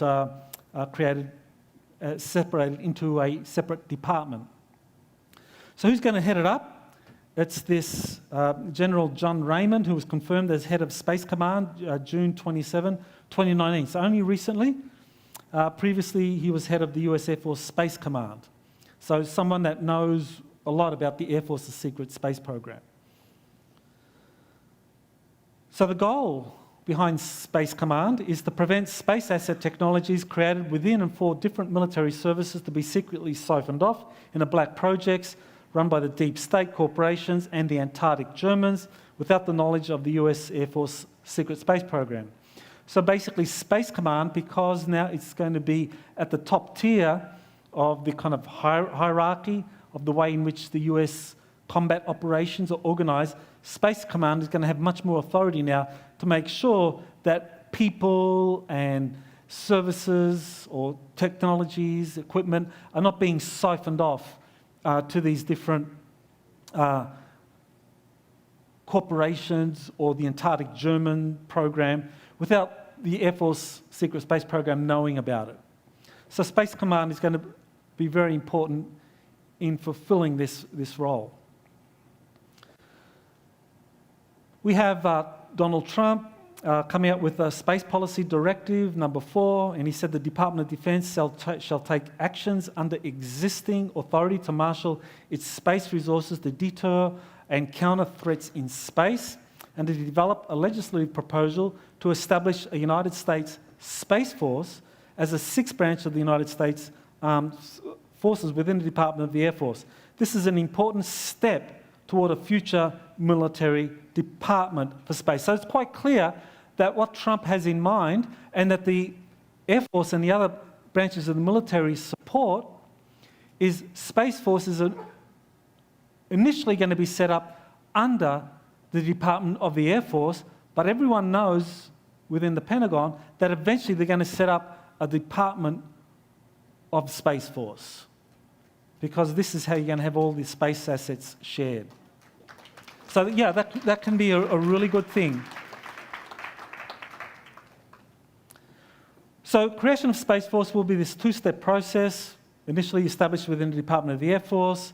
separated into a separate department. So who's going to head it up? It's this General John Raymond, who was confirmed as head of Space Command June 27, 2019. So only recently. Previously, he was head of the US Air Force Space Command. So someone that knows a lot about the Air Force's secret space program. So the goal behind Space Command is to prevent space asset technologies created within and for different military services to be secretly siphoned off in the black projects run by the deep state corporations and the Antarctic Germans without the knowledge of the US Air Force secret space program. So basically Space Command, because now it's going to be at the top tier of the kind of hierarchy of the way in which the US combat operations are organised, Space Command is going to have much more authority now to make sure that people and services or technologies, equipment are not being siphoned off to these different corporations or the Antarctic German program without the Air Force secret space program knowing about it. So Space Command is going to be very important in fulfilling this role. We have Donald Trump coming out with a Space Policy Directive number 4, and he said the Department of Defense shall take actions under existing authority to marshal its space resources to deter and counter threats in space, and to develop a legislative proposal to establish a United States Space Force as a 6th branch of the United States Armed Forces within the Department of the Air Force. This is an important step toward a future military department for space. So it's quite clear that what Trump has in mind, and that the Air Force and the other branches of the military support, is Space Force is initially going to be set up under the Department of the Air Force, but everyone knows within the Pentagon that eventually they're going to set up a department of Space Force, because this is how you're going to have all the space assets shared. So yeah, that can be a really good thing. So creation of Space Force will be this two-step process, initially established within the Department of the Air Force,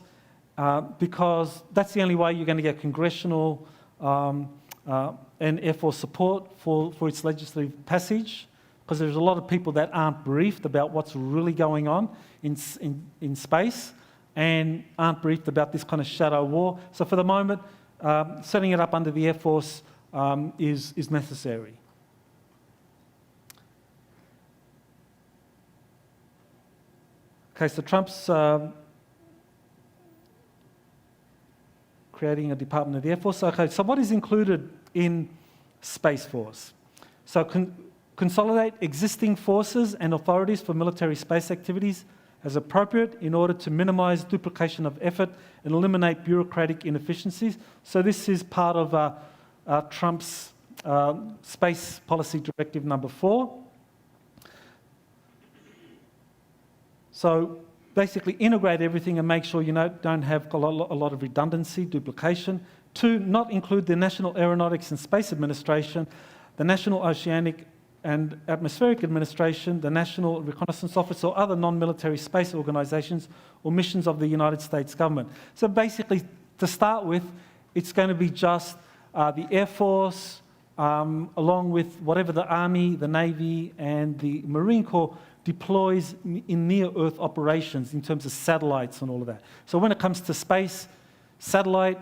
because that's the only way you're going to get congressional and Air Force support for its legislative passage, because there's a lot of people that aren't briefed about what's really going on in space and aren't briefed about this kind of shadow war. So for the moment, setting it up under the Air Force is necessary. Okay, so Trump's creating a Department of the Air Force. Okay, so what is included in Space Force? So consolidate existing forces and authorities for military space activities as appropriate in order to minimise duplication of effort and eliminate bureaucratic inefficiencies. So this is part of Trump's Space Policy Directive number 4. So basically integrate everything and make sure you don't have a lot of redundancy, duplication. 2, not include the National Aeronautics and Space Administration, the National Oceanic and Atmospheric Administration, the National Reconnaissance Office, or other non-military space organisations or missions of the United States government. So basically, to start with, it's going to be just the Air Force, along with whatever the Army, the Navy, and the Marine Corps deploys in near-Earth operations in terms of satellites and all of that. So when it comes to space, satellite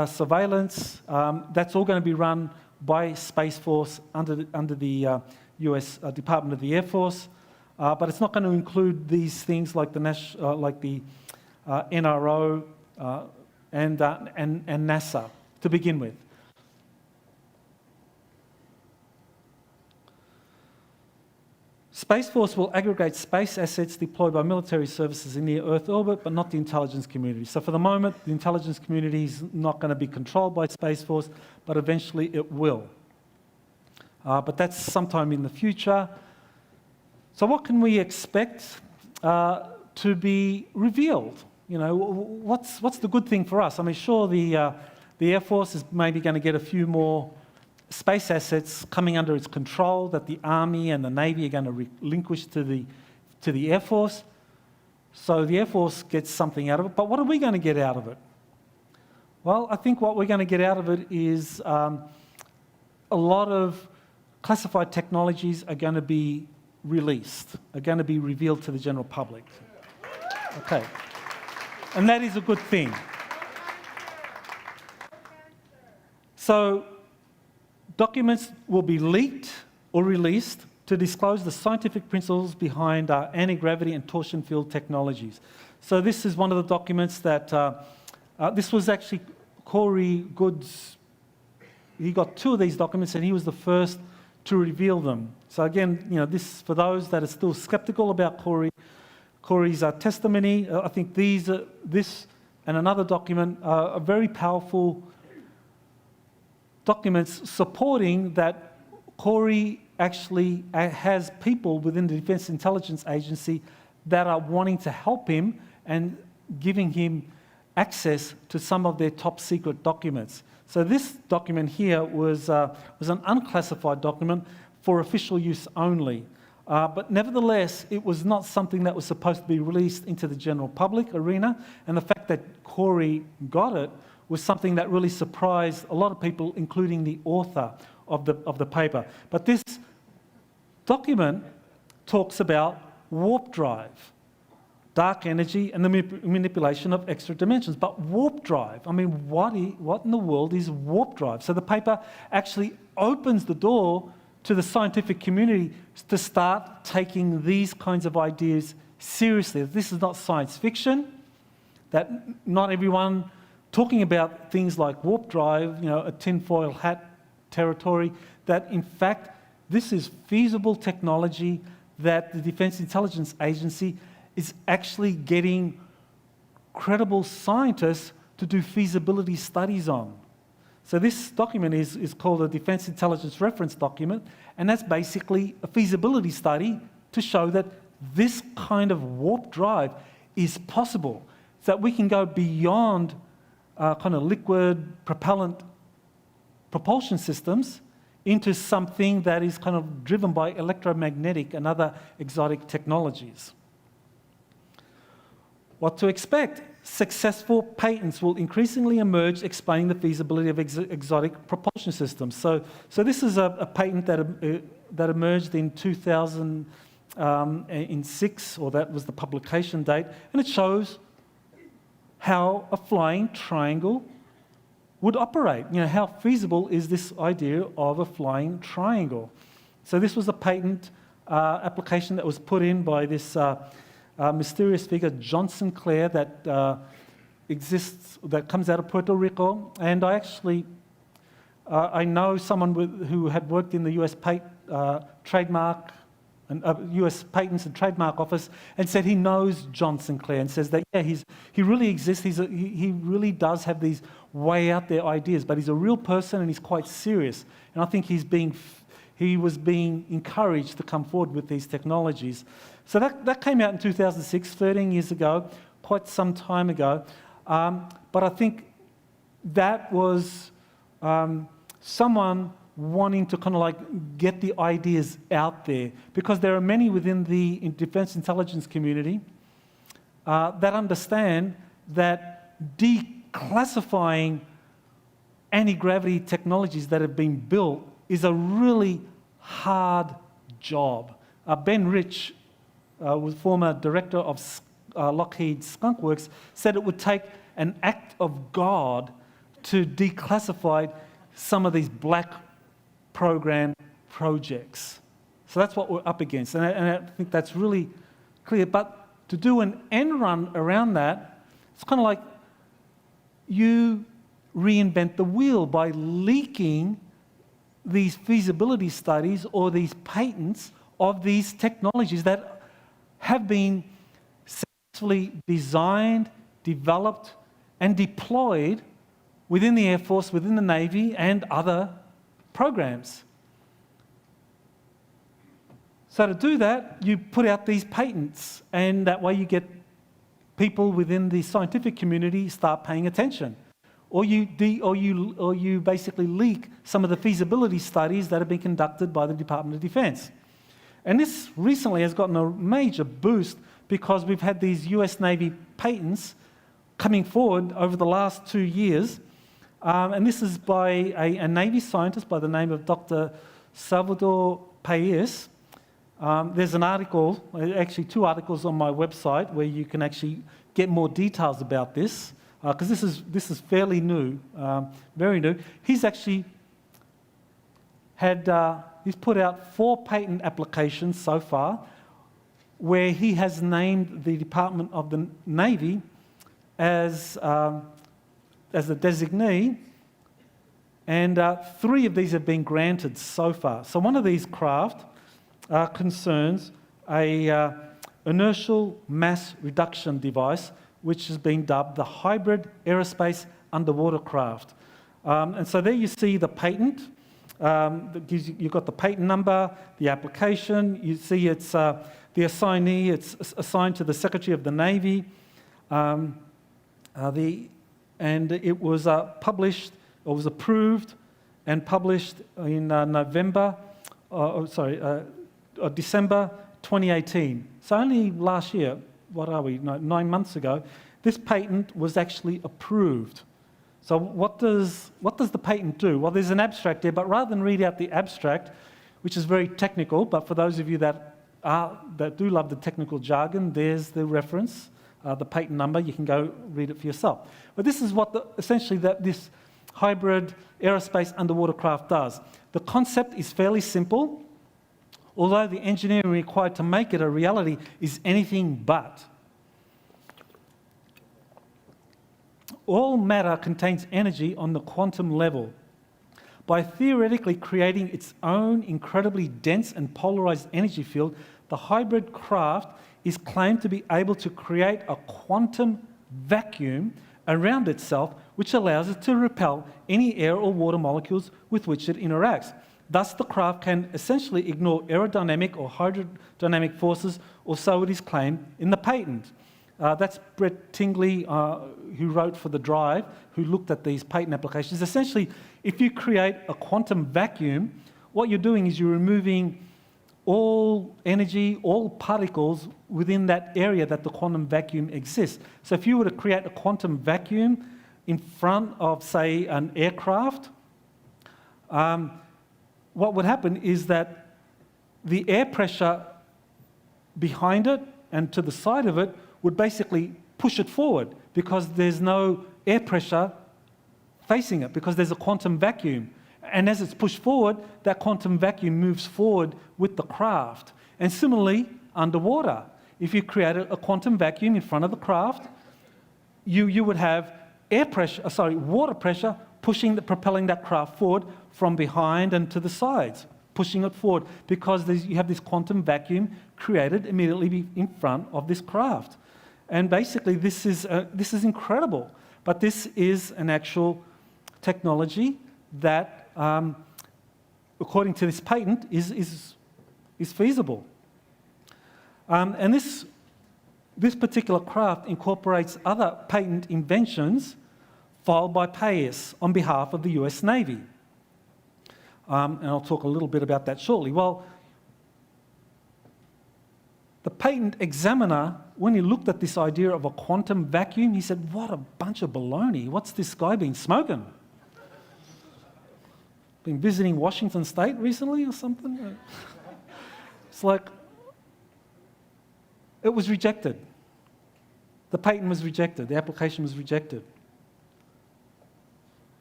surveillance, that's all going to be run by Space Force under the US Department of the Air Force, but it's not going to include these things like the NRO and NASA to begin with. Space Force will aggregate space assets deployed by military services in near Earth orbit, but not the intelligence community. So for the moment, the intelligence community is not going to be controlled by Space Force, but eventually it will. But that's sometime in the future. So what can we expect to be revealed? You know, what's the good thing for us? I mean, sure, the Air Force is maybe going to get a few more space assets coming under its control that the Army and the Navy are going to relinquish to the Air Force. So the Air Force gets something out of it. But what are we going to get out of it? Well, I think what we're going to get out of it is a lot of classified technologies are going to be released, are going to be revealed to the general public. Okay. And that is a good thing. So documents will be leaked or released to disclose the scientific principles behind anti-gravity and torsion field technologies. So this is one of the documents that, this was actually Corey Good's, he got 2 of these documents and he was the first to reveal them. So again, you know, this, for those that are still skeptical about Corey's testimony, I think this and another document are very powerful documents supporting that Corey actually has people within the Defence Intelligence Agency that are wanting to help him and giving him access to some of their top secret documents. So this document here was an unclassified document for official use only. But nevertheless, it was not something that was supposed to be released into the general public arena, and the fact that Corey got it was something that really surprised a lot of people, including the author of the paper. But this document talks about warp drive, dark energy, and the manipulation of extra dimensions. But warp drive, I mean, what in the world is warp drive? So the paper actually opens the door to the scientific community to start taking these kinds of ideas seriously. This is not science fiction, that not everyone talking about things like warp drive, you know, a tinfoil hat territory, that in fact this is feasible technology that the Defence Intelligence Agency is actually getting credible scientists to do feasibility studies on. So this document is called a Defence Intelligence Reference Document, and that's basically a feasibility study to show that this kind of warp drive is possible, so that we can go beyond kind of liquid propellant propulsion systems into something that is kind of driven by electromagnetic and other exotic technologies. What to expect? Successful patents will increasingly emerge explaining the feasibility of exotic propulsion systems. So this is a patent that emerged in 2006, or that was the publication date, and it shows how a flying triangle would operate. You know, how feasible is this idea of a flying triangle? So this was a patent application that was put in by this mysterious figure, John Sinclair, that comes out of Puerto Rico. And I actually, I know someone who had worked in the US trademark and US Patents and Trademark Office, and said he knows John Sinclair, and says that yeah, he really exists. He really does have these way out there ideas, but he's a real person and he's quite serious. And I think he was being encouraged to come forward with these technologies. So that came out in 2006, 13 years ago, quite some time ago. But I think that was someone wanting to kind of like get the ideas out there, because there are many within the defense intelligence community that understand that declassifying anti-gravity technologies that have been built is a really hard job. Ben Rich, was former director of Lockheed Skunk Works, said it would take an act of God to declassify some of these black program projects. So that's what we're up against, and I think that's really clear. But to do an end run around that, it's kind of like you reinvent the wheel by leaking these feasibility studies or these patents of these technologies that have been successfully designed, developed, and deployed within the Air Force, within the Navy, and other programs. So to do that, you put out these patents, and that way you get people within the scientific community start paying attention. Or you basically leak some of the feasibility studies that have been conducted by the Department of Defense. And this recently has gotten a major boost because we've had these US Navy patents coming forward over the last 2 years. And this is by a Navy scientist by the name of Dr. Salvador Pais. There's an article, actually 2 articles on my website where you can actually get more details about this, because this is fairly new, very new. He's actually he's put out 4 patent applications so far, where he has named the Department of the Navy as a designee, and 3 of these have been granted so far. So one of these craft concerns a inertial mass reduction device, which has been dubbed the hybrid aerospace underwater craft. And so there you see the patent. That gives you've got the patent number, the application. You see it's the assignee. It's assigned to the Secretary of the Navy. And it was published, or was approved and published in December 2018. So only last year, what are we, 9 months ago, this patent was actually approved. So what does the patent do? Well, there's an abstract there, but rather than read out the abstract, which is very technical, but for those of you that do love the technical jargon, there's the reference, the patent number. You can go read it for yourself. But this is what essentially this hybrid aerospace underwater craft does. The concept is fairly simple, although the engineering required to make it a reality is anything but. All matter contains energy on the quantum level. By theoretically creating its own incredibly dense and polarized energy field, the hybrid craft is claimed to be able to create a quantum vacuum around itself, which allows it to repel any air or water molecules with which it interacts. Thus, the craft can essentially ignore aerodynamic or hydrodynamic forces, or so it is claimed in the patent. That's Brett Tingley, who wrote for The Drive, who looked at these patent applications. Essentially, if you create a quantum vacuum, what you're doing is you're removing all energy, all particles within that area that the quantum vacuum exists. So if you were to create a quantum vacuum in front of, say, an aircraft, what would happen is that the air pressure behind it and to the side of it would basically push it forward, because there's no air pressure facing it, because there's a quantum vacuum. And as it's pushed forward, that quantum vacuum moves forward with the craft. And similarly, underwater, if you created a quantum vacuum in front of the craft, you would have water pressure propelling that craft forward from behind and to the sides, pushing it forward, because you have this quantum vacuum created immediately in front of this craft. And basically, this is incredible. But this is an actual technology that, according to this patent, is feasible. And this particular craft incorporates other patent inventions filed by Payes on behalf of the US Navy. And I'll talk a little bit about that shortly. Well, the patent examiner, when he looked at this idea of a quantum vacuum, he said, "What a bunch of baloney. What's this guy been smoking? Been visiting Washington State recently or something?" It's like, it was rejected. The patent was rejected. The application was rejected.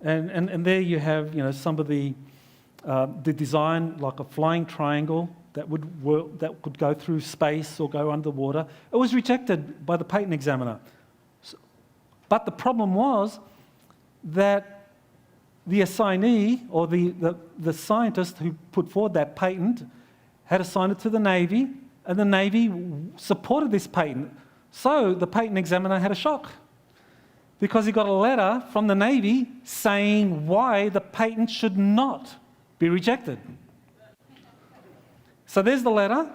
And there you have, some of the design, like a flying triangle that would work, that could go through space or go underwater. It was rejected by the patent examiner. But the problem was that the assignee, or the scientist who put forward that patent, had assigned it to the Navy, and the Navy supported this patent. So the patent examiner had a shock, because he got a letter from the Navy saying why the patent should not be rejected. So there's the letter.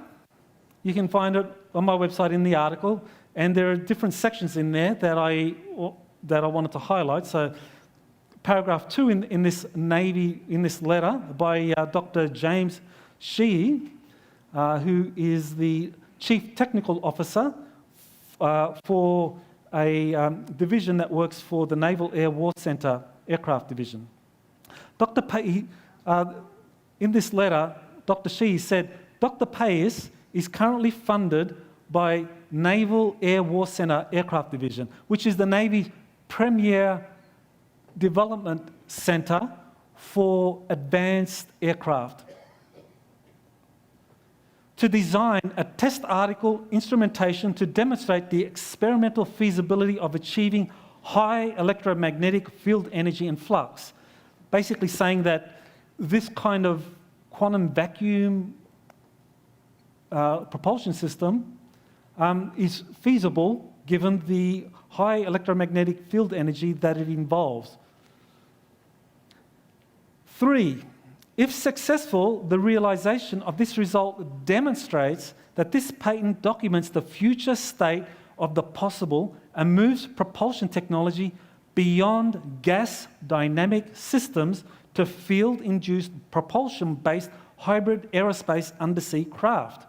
You can find it on my website in the article, and there are different sections in there that I wanted to highlight. So paragraph 2 in this letter by Dr. James Sheehy, who is the Chief Technical Officer for a division that works for the Naval Air War Center Aircraft Division. In this letter, Dr. Sheehy said, "Dr. Payes is currently funded by Naval Air War Center Aircraft Division, which is the Navy's premier development center for advanced aircraft, to design a test article instrumentation to demonstrate the experimental feasibility of achieving high electromagnetic field energy and flux." Basically saying that this kind of quantum vacuum propulsion system is feasible given the high electromagnetic field energy that it involves. 3, if successful, the realization of this result demonstrates that this patent documents the future state of the possible and moves propulsion technology beyond gas dynamic systems to field-induced propulsion-based hybrid aerospace undersea craft.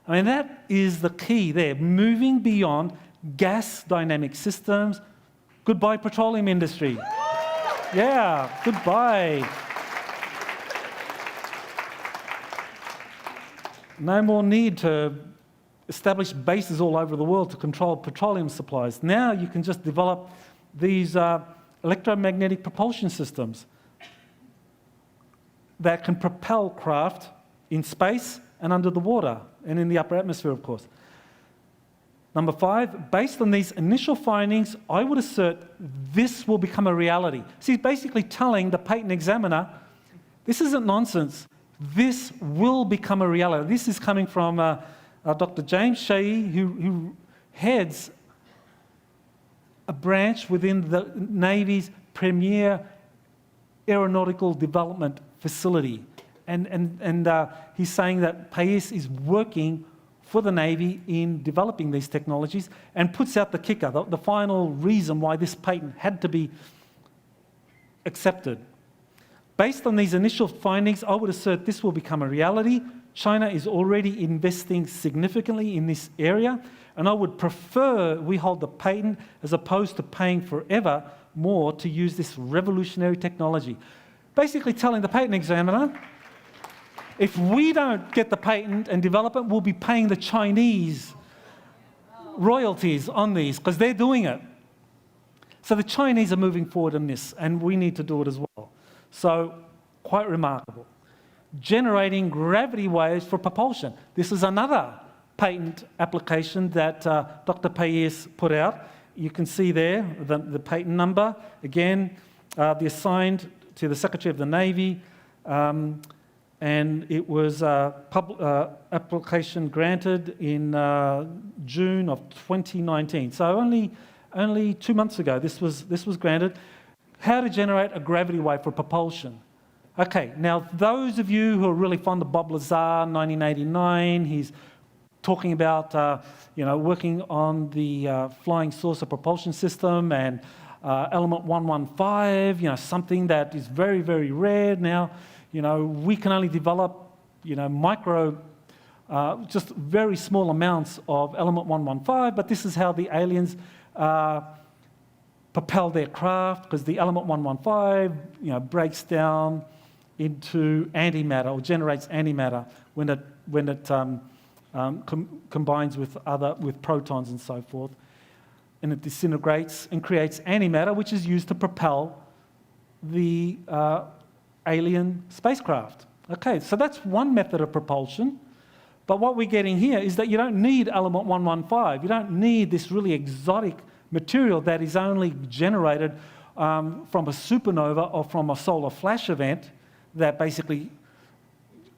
I mean, that is the key there, moving beyond gas dynamic systems. Goodbye, petroleum industry. Yeah, goodbye. No more need to establish bases all over the world to control petroleum supplies. Now you can just develop these electromagnetic propulsion systems that can propel craft in space and under the water and in the upper atmosphere, of course. Number 5, based on these initial findings, I would assert this will become a reality. So he's basically telling the patent examiner, this isn't nonsense. This will become a reality. This is coming from Dr. James Sheehy, who heads a branch within the Navy's premier aeronautical development facility. And he's saying that Pais is working for the Navy in developing these technologies, and puts out the kicker, the final reason why this patent had to be accepted. Based on these initial findings, I would assert this will become a reality. China is already investing significantly in this area, and I would prefer we hold the patent as opposed to paying forever more to use this revolutionary technology. Basically telling the patent examiner, if we don't get the patent and develop it, we'll be paying the Chinese royalties on these because they're doing it. So the Chinese are moving forward in this, and we need to do it as well. So quite remarkable. Generating gravity waves for propulsion. This is another patent application that Dr. Pais put out. You can see there the patent number. Again, the assigned to the Secretary of the Navy, and it was application granted in June of 2019. So only 2 months ago this was granted. How to generate a gravity wave for propulsion. Okay, now those of you who are really fond of Bob Lazar, 1989, he's talking about working on the flying saucer propulsion system and element 115, something that is very, very rare now. We can only develop, micro, just very small amounts of element 115, but this is how the aliens propel their craft, because the element 115, breaks down into antimatter or generates antimatter when it combines with protons and so forth, and it disintegrates and creates antimatter, which is used to propel the alien spacecraft. Okay, so that's one method of propulsion. But what we're getting here is that you don't need element 115. You don't need this really exotic material that is only generated from a supernova or from a solar flash event that basically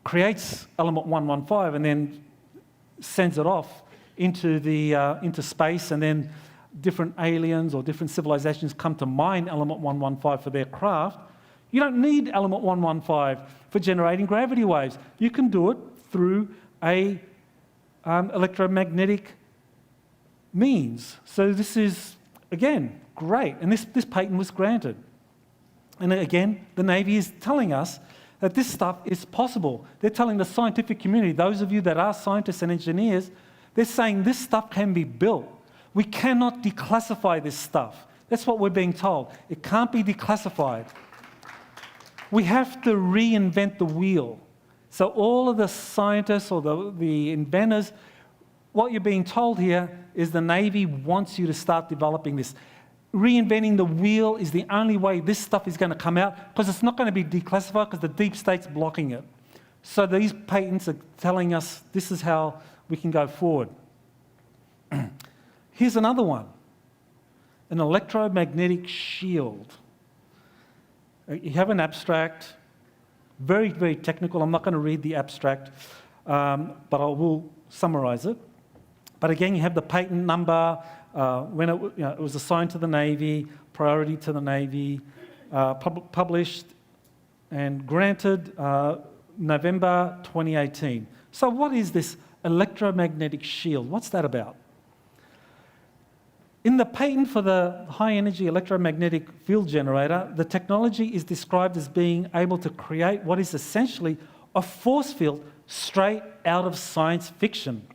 creates element 115 and then sends it off into space, and then different aliens or different civilizations come to mine element 115 for their craft. You don't need element 115 for generating gravity waves. You can do it through a electromagnetic means. So this is, again, great. And this patent was granted. And again, the Navy is telling us that this stuff is possible. They're telling the scientific community, those of you that are scientists and engineers, they're saying this stuff can be built. We cannot declassify this stuff. That's what we're being told. It can't be declassified. We have to reinvent the wheel. So all of the scientists or the inventors, what you're being told here is the Navy wants you to start developing this. Reinventing the wheel is the only way this stuff is going to come out, because it's not going to be declassified because the deep state's blocking it. So these patents are telling us this is how we can go forward. Here's another one, an electromagnetic shield. You have an abstract, very, very technical. I'm not going to read the abstract, but I will summarize it. But again, you have the patent number, when it was assigned to the Navy, priority to the Navy, published and granted November 2018. So what is this electromagnetic shield? What's that about? In the patent for the high-energy electromagnetic field generator, the technology is described as being able to create what is essentially a force field straight out of science fiction,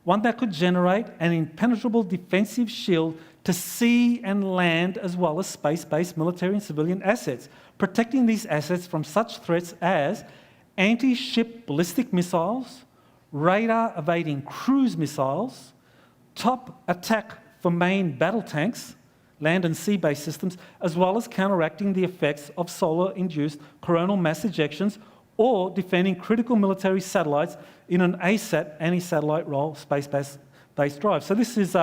one that could generate an impenetrable defensive shield to sea and land, as well as space-based military and civilian assets, protecting these assets from such threats as anti-ship ballistic missiles, radar-evading cruise missiles, top attack for main battle tanks, land and sea-based systems, as well as counteracting the effects of solar-induced coronal mass ejections or defending critical military satellites in an ASAT, anti-satellite role, space-based drive. So this is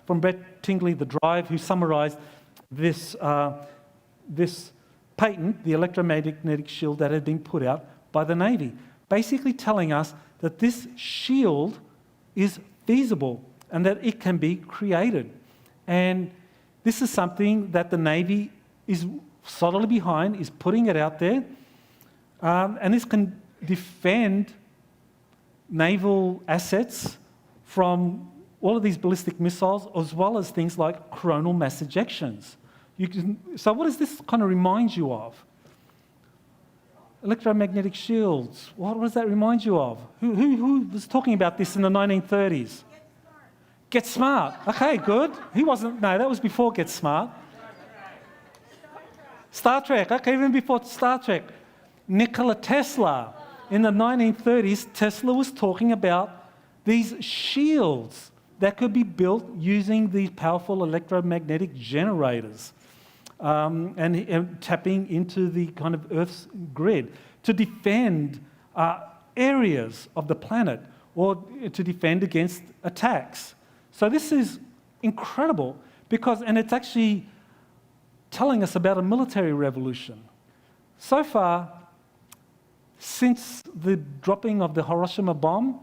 from Brett Tingley, the Drive, who summarised this patent, the electromagnetic shield that had been put out by the Navy, basically telling us that this shield is feasible and that it can be created. And this is something that the Navy is solidly behind, is putting it out there. And this can, defend naval assets from all of these ballistic missiles, as well as things like coronal mass ejections. So what does this kind of remind you of? Electromagnetic shields. What does that remind you of? Who was talking about this in the 1930s? Get Smart. Okay, good. He wasn't, no, that was before Get Smart. Star Trek. Okay, even before Star Trek. Nikola Tesla. In the 1930s, Tesla was talking about these shields that could be built using these powerful electromagnetic generators and tapping into the kind of Earth's grid to defend areas of the planet or to defend against attacks. So this is incredible because, and it's actually telling us about a military revolution. So far, since the dropping of the Hiroshima bomb,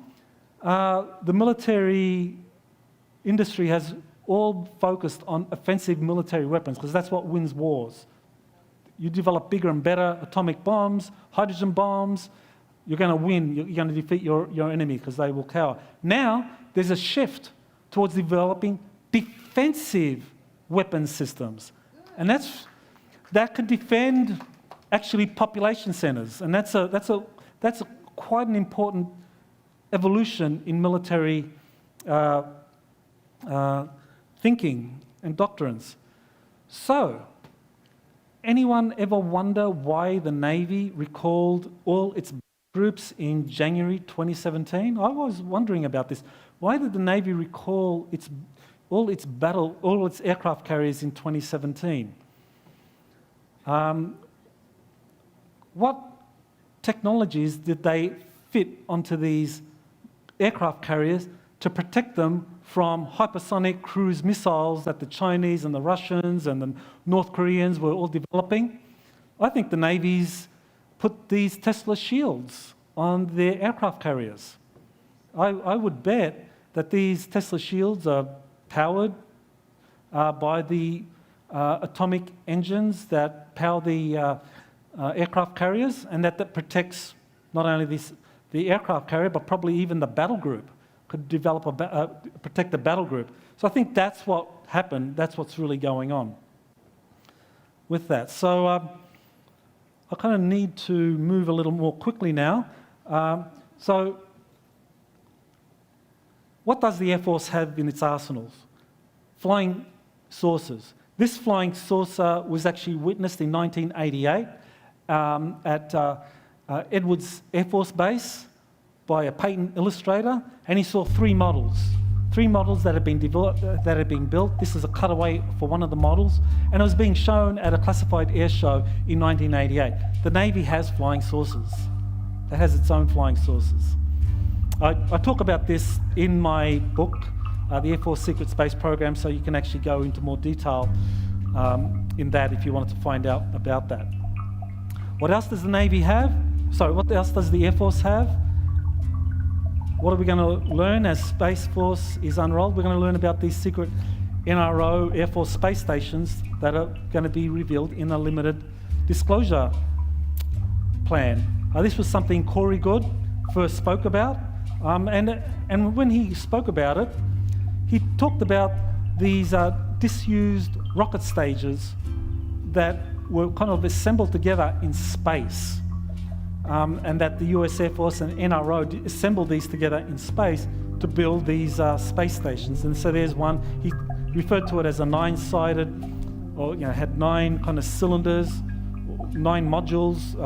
the military industry has all focused on offensive military weapons because that's what wins wars. You develop bigger and better atomic bombs, hydrogen bombs, you're going to win, you're going to defeat your enemy because they will cower. Now, there's a shift towards developing defensive weapons systems. And that could defend actually population centers. And that's quite an important evolution in military thinking and doctrines. So, anyone ever wonder why the Navy recalled all its groups in January 2017? I was wondering about this. Why did the Navy recall all its aircraft carriers in 2017? What technologies did they fit onto these aircraft carriers to protect them from hypersonic cruise missiles that the Chinese and the Russians and the North Koreans were all developing? I think the Navies put these Tesla shields on their aircraft carriers. I would bet that these Tesla shields are powered by the atomic engines that power the aircraft carriers, and that protects not only the aircraft carrier, but probably even the battle group, could protect the battle group. So I think that's what happened, that's what's really going on with that. So I kind of need to move a little more quickly now. So what does the Air Force have in its arsenals? Flying saucers. This flying saucer was actually witnessed in 1988 at Edwards Air Force Base by a patent illustrator, and he saw three models that had been developed, that had been built. This is a cutaway for one of the models, and it was being shown at a classified air show in 1988. The Navy has flying saucers. It has its own flying saucers. I talk about this in my book, the Air Force Secret Space Program, so you can actually go into more detail in that if you wanted to find out about that. What else does the Navy have? Sorry, what else does the Air Force have? What are we going to learn as Space Force is unrolled? We're going to learn about these secret NRO Air Force space stations that are going to be revealed in a limited disclosure plan. This was something Corey Good first spoke about, and when he spoke about it, he talked about these disused rocket stages that were kind of assembled together in space. And that the US Air Force and NRO assembled these together in space to build these space stations. And so there's one, he referred to it as a nine-sided, or had 9 kind of cylinders, 9 modules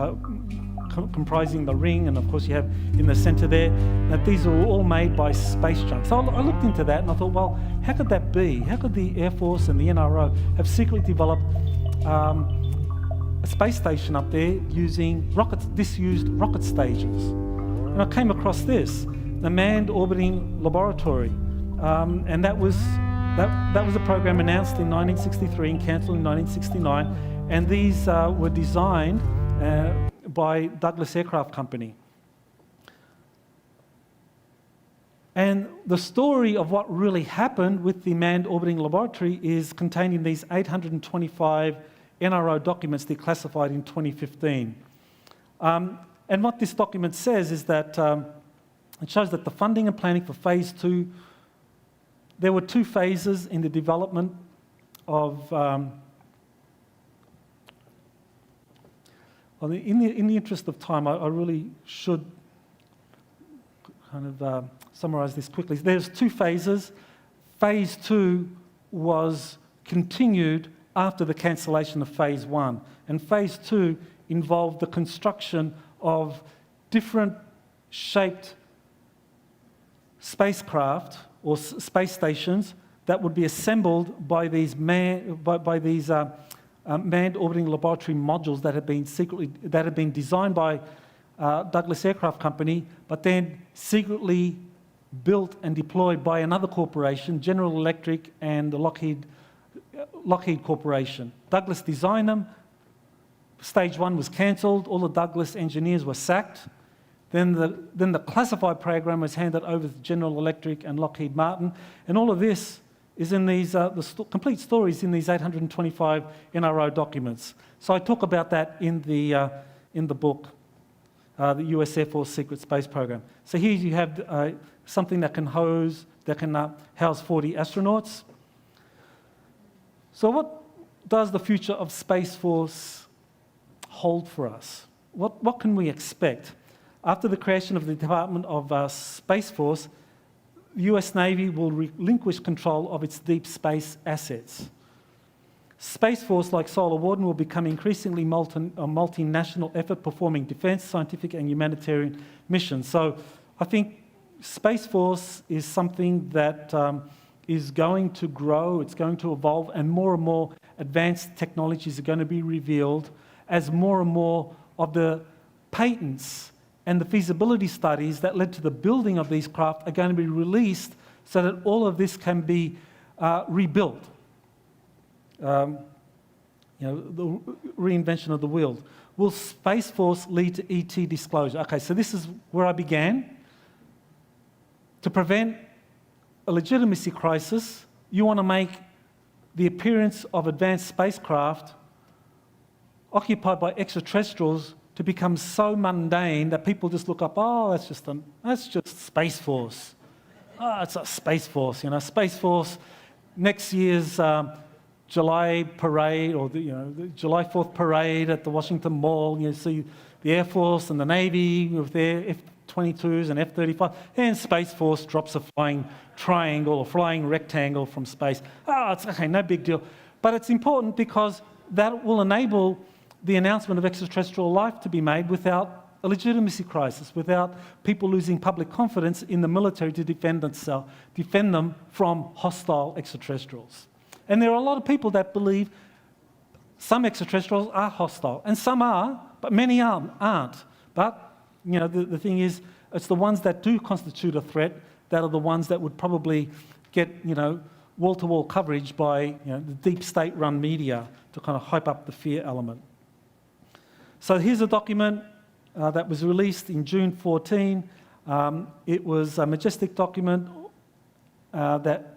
comprising the ring, and of course you have in the center there, that these are all made by space junk. So I looked into that and I thought, well, how could that be? How could the Air Force and the NRO have secretly developed a space station up there using disused rocket stages? And I came across this, the Manned Orbiting Laboratory, and that was a program announced in 1963 and cancelled in 1969, and these were designed by Douglas Aircraft Company. And the story of what really happened with the Manned Orbiting Laboratory is contained in these 825 NRO documents declassified in 2015. And what this document says is that it shows that the funding and planning for phase 2, there were 2 phases in the development of, in the interest of time, I really should kind of summarize this quickly. There's 2 phases. Phase 2 was continued after the cancellation of phase 1. And phase 2 involved the construction of different shaped spacecraft or space stations that would be assembled by these manned orbiting laboratory modules that had been designed by Douglas Aircraft Company, but then secretly built and deployed by another corporation, General Electric and the Lockheed Corporation. Douglas designed them. Stage 1 was cancelled. All the Douglas engineers were sacked. Then the classified program was handed over to General Electric and Lockheed Martin. And all of this is in these, complete stories in these 825 NRO documents. So I talk about that in the book, the USAF or Secret Space Program. So here you have something that can house 40 astronauts. So what does the future of Space Force hold for us? What can we expect? After the creation of the Department of Space Force, the US Navy will relinquish control of its deep space assets. Space Force, like Solar Warden, will become increasingly a multinational effort performing defence, scientific and humanitarian missions. So I think Space Force is something that is going to grow, it's going to evolve, and more advanced technologies are going to be revealed as more and more of the patents and the feasibility studies that led to the building of these craft are going to be released so that all of this can be rebuilt. The reinvention of the wheel. Will Space Force lead to ET disclosure? Okay, so this is where I began. To prevent a legitimacy crisis, you want to make the appearance of advanced spacecraft occupied by extraterrestrials to become so mundane that people just look up, oh, that's just Space Force. Oh, it's a Space Force, Space Force. Next year's July parade, or the July 4th parade at the Washington Mall, you see the Air Force and the Navy with their F-22s and F-35, and Space Force drops a flying triangle or flying rectangle from space. Oh, it's okay, no big deal. But it's important because that will enable the announcement of extraterrestrial life to be made without a legitimacy crisis, without people losing public confidence in the military to defend them from hostile extraterrestrials. And there are a lot of people that believe some extraterrestrials are hostile, and some are, but many aren't. But the thing is, it's the ones that do constitute a threat that are the ones that would probably get wall-to-wall coverage by the deep state-run media to kind of hype up the fear element. So here's a document that was released in June 14. It was a majestic document that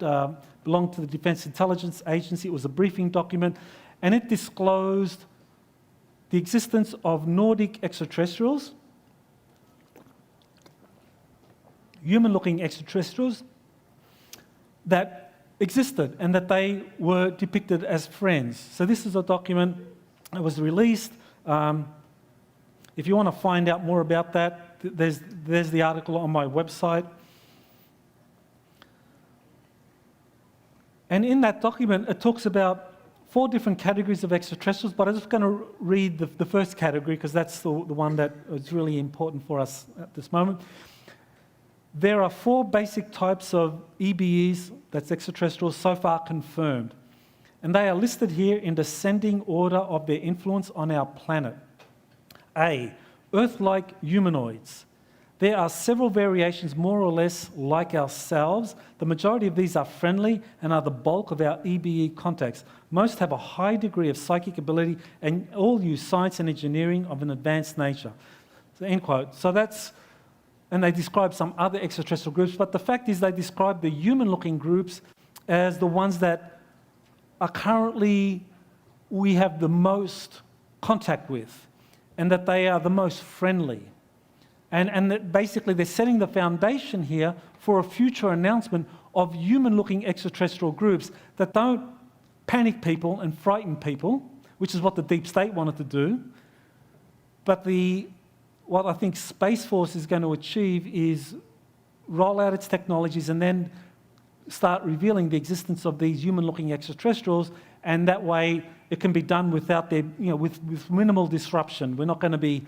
belonged to the Defence Intelligence Agency. It was a briefing document, and it disclosed the existence of Nordic extraterrestrials, human-looking extraterrestrials that existed and that they were depicted as friends. So this is a document that was released. If you want to find out more about that, there's the article on my website. And in that document, it talks about 4 different categories of extraterrestrials, but I'm just going to read the first category because that's the one that is really important for us at this moment. There are 4 basic types of EBEs, that's extraterrestrials, so far confirmed. And they are listed here in descending order of their influence on our planet. A, Earth-like humanoids. There are several variations more or less like ourselves. The majority of these are friendly and are the bulk of our EBE contacts. Most have a high degree of psychic ability and all use science and engineering of an advanced nature. So, end quote. So that's, and they describe some other extraterrestrial groups, but the fact is they describe the human-looking groups as the ones that are currently we have the most contact with, and that they are the most friendly. And that basically they're setting the foundation here for a future announcement of human-looking extraterrestrial groups that don't panic people and frighten people, which is what the deep state wanted to do. But what I think Space Force is going to achieve is roll out its technologies and then start revealing the existence of these human-looking extraterrestrials, and that way it can be done without with minimal disruption. We're not going to be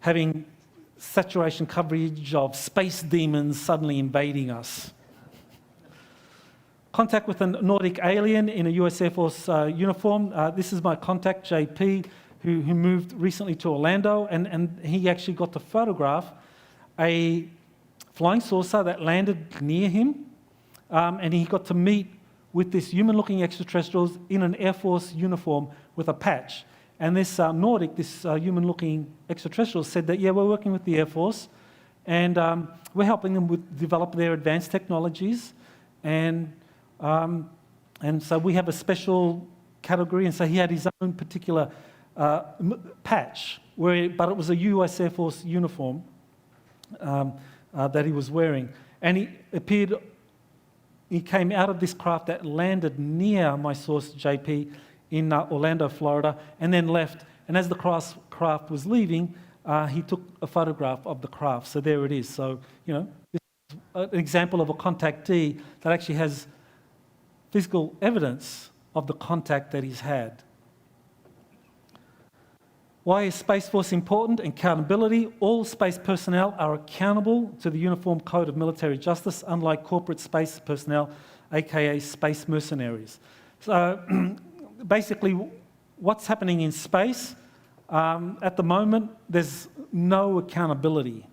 having saturation coverage of space demons suddenly invading us. Contact with a Nordic alien in a US Air Force uniform. This is my contact, JP, who moved recently to Orlando, and he actually got to photograph a flying saucer that landed near him, and he got to meet with this human-looking extraterrestrials in an Air Force uniform with a patch. And this Nordic, this human-looking extraterrestrial said that, yeah, we're working with the Air Force, and we're helping them develop their advanced technologies, and so we have a special category, and so he had his own particular patch, but it was a US Air Force uniform that he was wearing. And he came out of this craft that landed near my source, JP, in Orlando, Florida, and then left. And as the craft was leaving, he took a photograph of the craft. So there it is. So, this is an example of a contactee that actually has physical evidence of the contact that he's had. Why is Space Force important? Accountability. All space personnel are accountable to the Uniform Code of Military Justice, unlike corporate space personnel, aka space mercenaries. So basically, what's happening in space, at the moment, there's no accountability.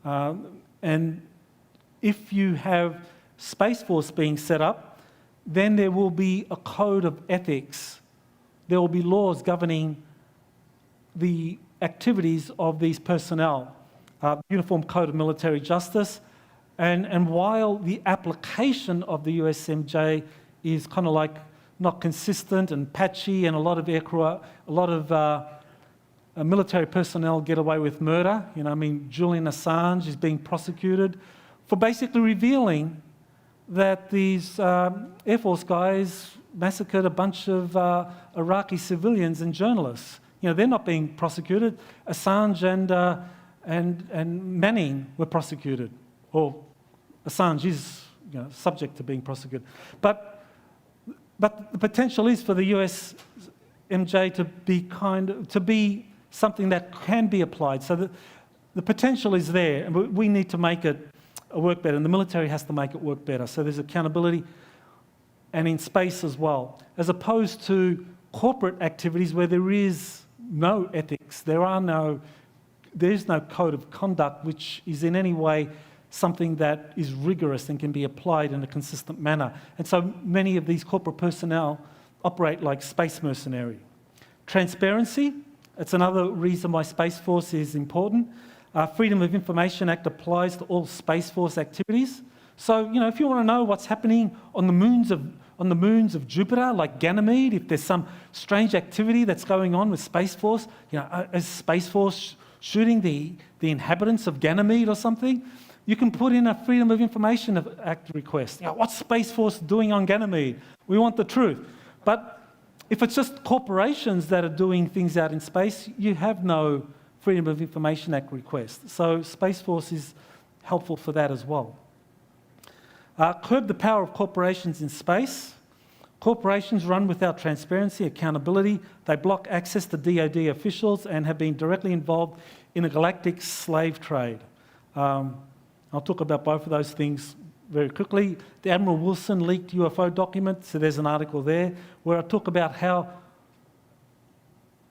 And if you have Space Force being set up, then there will be a code of ethics. There will be laws governing the activities of these personnel, Uniform Code of Military Justice. And while the application of the USMJ is kind of like not consistent and patchy, and a lot of military personnel get away with murder. Julian Assange is being prosecuted for basically revealing that these Air Force guys massacred a bunch of Iraqi civilians and journalists. They're not being prosecuted. Assange and Manning were prosecuted, or Assange is subject to being prosecuted. But the potential is for the USMJ to be something that can be applied. So the potential is there, and we need to make it work better, and the military has to make it work better. So there's accountability, and in space as well, as opposed to corporate activities where there is no ethics, there is no code of conduct which is in any way something that is rigorous and can be applied in a consistent manner. And so many of these corporate personnel operate like space mercenary. Transparency, it's another reason why Space Force is important. Freedom of Information Act applies to all Space Force activities. So, if you want to know what's happening on the moons of Jupiter, like Ganymede, if there's some strange activity that's going on with Space Force, is Space Force shooting the inhabitants of Ganymede or something? You can put in a Freedom of Information Act request. What's Space Force doing on Ganymede? We want the truth. But if it's just corporations that are doing things out in space, you have no Freedom of Information Act request. So Space Force is helpful for that as well. Curb the power of corporations in space. Corporations run without transparency, accountability. They block access to DoD officials and have been directly involved in a galactic slave trade. I'll talk about both of those things very quickly. The Admiral Wilson leaked UFO document, so there's an article there where I talk about how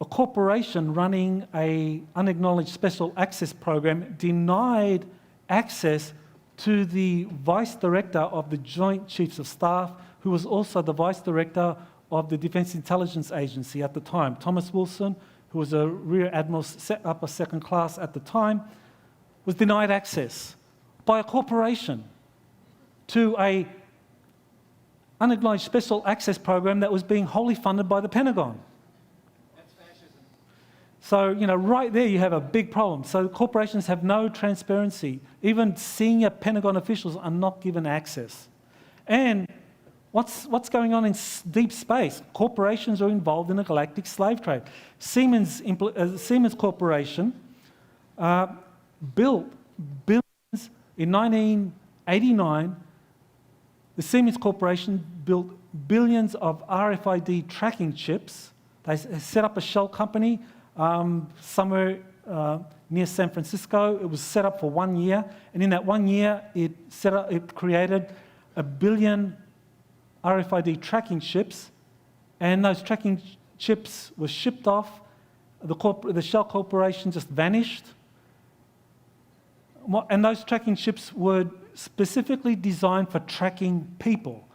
a corporation running an unacknowledged special access program denied access to the Vice Director of the Joint Chiefs of Staff, who was also the Vice Director of the Defence Intelligence Agency at the time. Thomas Wilson, who was a Rear Admiral upper second class at the time, was denied access by a corporation to an unacknowledged special access program that was being wholly funded by the Pentagon. That's fascism. So, right there you have a big problem. So corporations have no transparency. Even senior Pentagon officials are not given access. And what's going on in deep space? Corporations are involved in a galactic slave trade. Siemens Corporation built billions in 1989. The Siemens Corporation built billions of RFID tracking chips. They set up a shell company somewhere near San Francisco. It was set up for 1 year, and in that 1 year, it created 1 billion RFID tracking chips, and those tracking chips were shipped off. The Shell Corporation just vanished, and those tracking chips were specifically designed for tracking people.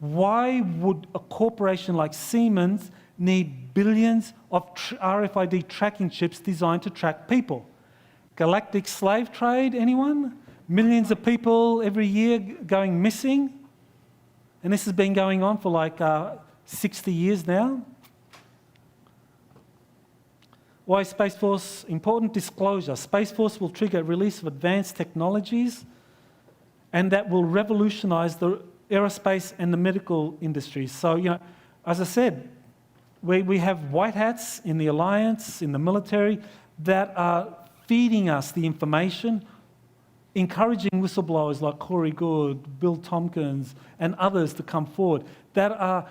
Why would a corporation like Siemens need billions of RFID tracking chips designed to track people? Galactic slave trade, anyone? Millions of people every year going missing? And this has been going on for like 60 years now. Why is Space Force important? Disclosure. Space Force will trigger release of advanced technologies, and that will revolutionise the aerospace and the medical industry. So, as I said, we have white hats in the alliance, in the military, that are feeding us the information, encouraging whistleblowers like Corey Good, Bill Tompkins, and others to come forward, that are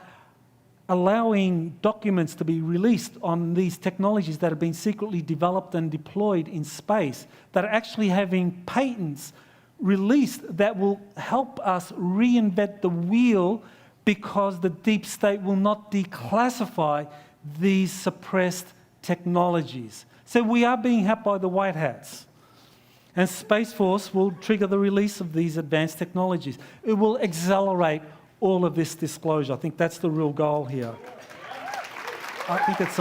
allowing documents to be released on these technologies that have been secretly developed and deployed in space, that are actually having patents released that will help us reinvent the wheel, because the deep state will not declassify these suppressed technologies. So we are being helped by the white hats. And Space Force will trigger the release of these advanced technologies. It will accelerate all of this disclosure. I think that's the real goal here. I think it's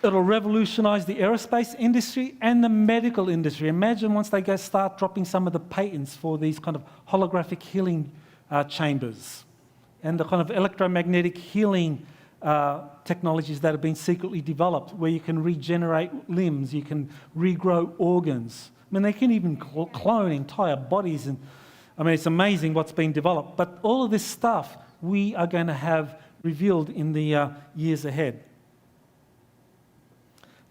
It'll revolutionise the aerospace industry and the medical industry. Imagine once they start dropping some of the patents for these kind of holographic healing chambers and the kind of electromagnetic healing technologies that have been secretly developed, where you can regenerate limbs, you can regrow organs. I mean, they can even clone entire bodies. And I mean, it's amazing what's been developed. But all of this stuff we are going to have revealed in the years ahead.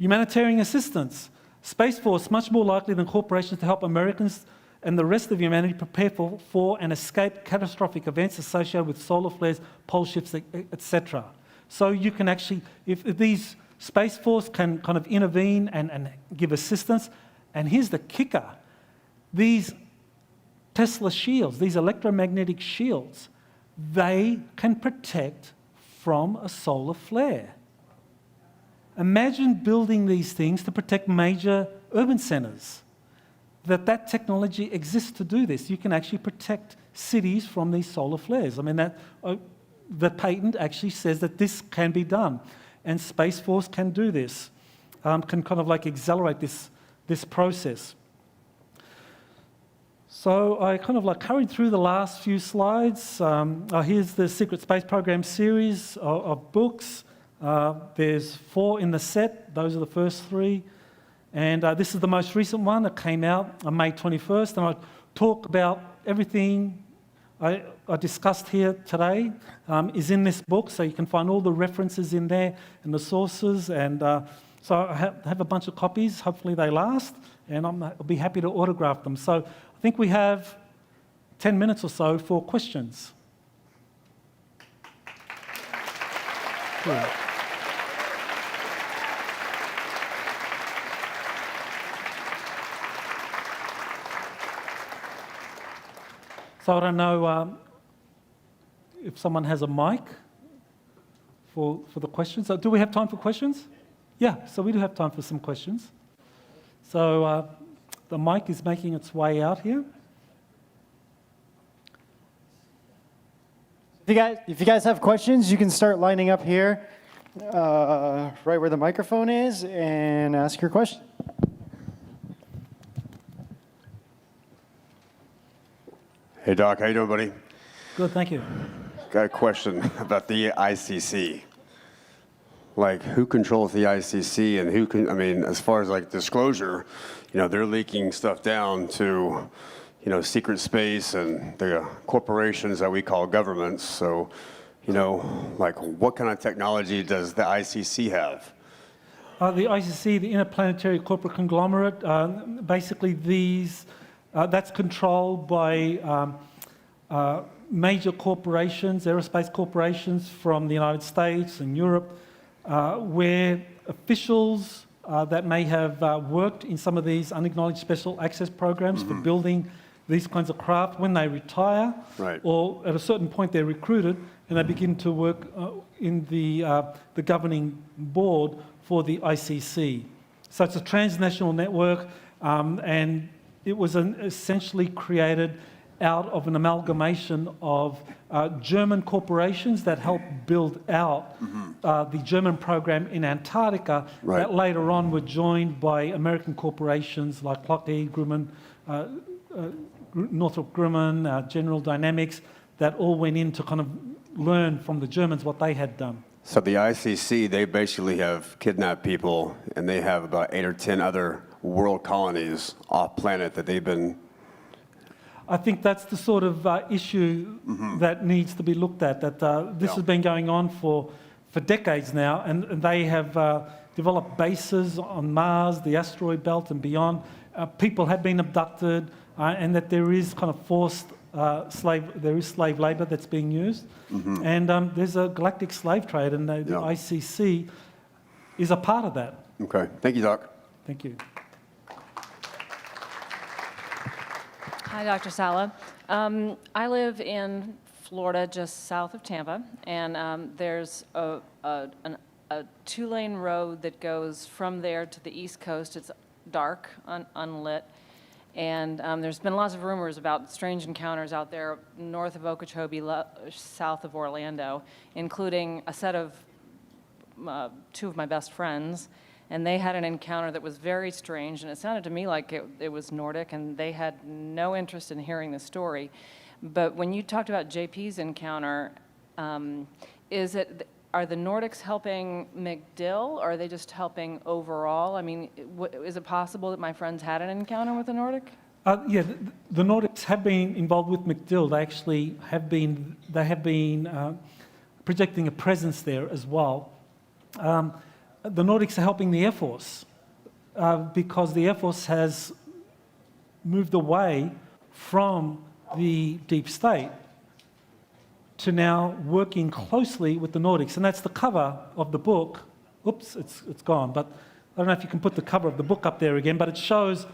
Humanitarian assistance. Space Force, much more likely than corporations, to help Americans and the rest of humanity prepare for and escape catastrophic events associated with solar flares, pole shifts, etc. So you can actually, if these Space Force can kind of intervene and give assistance, and here's the kicker, these Tesla shields, these electromagnetic shields, they can protect from a solar flare. Imagine building these things to protect major urban centres. That technology exists to do this. You can actually protect cities from these solar flares. I mean, the patent actually says that this can be done, and Space Force can do this, can kind of like accelerate this process. So I kind of like hurried through the last few slides. Here's the Secret Space Program series of books. There's 4 in the set. Those are the first 3. And this is the most recent one that came out on May 21st. And I talk about everything I discussed here today is in this book. So you can find all the references in there and the sources. And so I have a bunch of copies. Hopefully they last. And I'll be happy to autograph them. So I think we have 10 minutes or so for questions. Cool. So I don't know if someone has a mic for the questions. So do we have time for questions? Yeah, so we do have time for some questions. So the mic is making its way out here. If you guys have questions, you can start lining up here, right where the microphone is, and ask your question. Hey, Doc. How you doing, buddy? Good, thank you. got a question about the ICC. Like, who controls the ICC, and who can? I mean, as far as like disclosure, they're leaking stuff down to, secret space and the corporations that we call governments. So, like, what kind of technology does the ICC have? The ICC, the Interplanetary Corporate Conglomerate, basically that's controlled by major corporations, aerospace corporations from the United States and Europe, where officials that may have worked in some of these unacknowledged special access programs for building these kinds of craft, when they retire, Right. or at a certain point they're recruited and they begin to work in the governing board for the ICC. So it's a transnational network, and it was essentially created out of an amalgamation of German corporations that helped build out the German program in Antarctica, Right. that later on were joined by American corporations like Lockheed, Grumman, Northrop Grumman, General Dynamics, that all went in to kind of learn from the Germans what they had done. So the ICC, they basically have kidnapped people, and they have about 8 or 10 other world colonies off planet that they've been. I think that's the sort of issue that needs to be looked at, that this has been going on for decades now, and they have developed bases on Mars, the asteroid belt and beyond. People have been abducted, and that there is kind of forced slave labor that's being used. And there's a galactic slave trade, and the ICC is a part of that. Okay, thank you, Doc. Thank you. Hi, Dr. Sala. I live in Florida, just south of Tampa, and there's a two-lane road that goes from there to the East Coast. It's dark, unlit, and there's been lots of rumors about strange encounters out there north of Okeechobee, south of Orlando, including a set of two of my best friends. And they had an encounter that was very strange, and it sounded to me like it was Nordic, and they had no interest in hearing the story. But when you talked about JP's encounter, are the Nordics helping McDill, or are they just helping overall? I mean, is it possible that my friends had an encounter with a Nordic? Yeah, the Nordics have been involved with McDill. They actually have been projecting a presence there as well. The Nordics are helping the Air Force because the Air Force has moved away from the deep state to now working closely with the Nordics. And that's the cover of the book. Oops, it's gone. But I don't know if you can put the cover of the book up there again, but it shows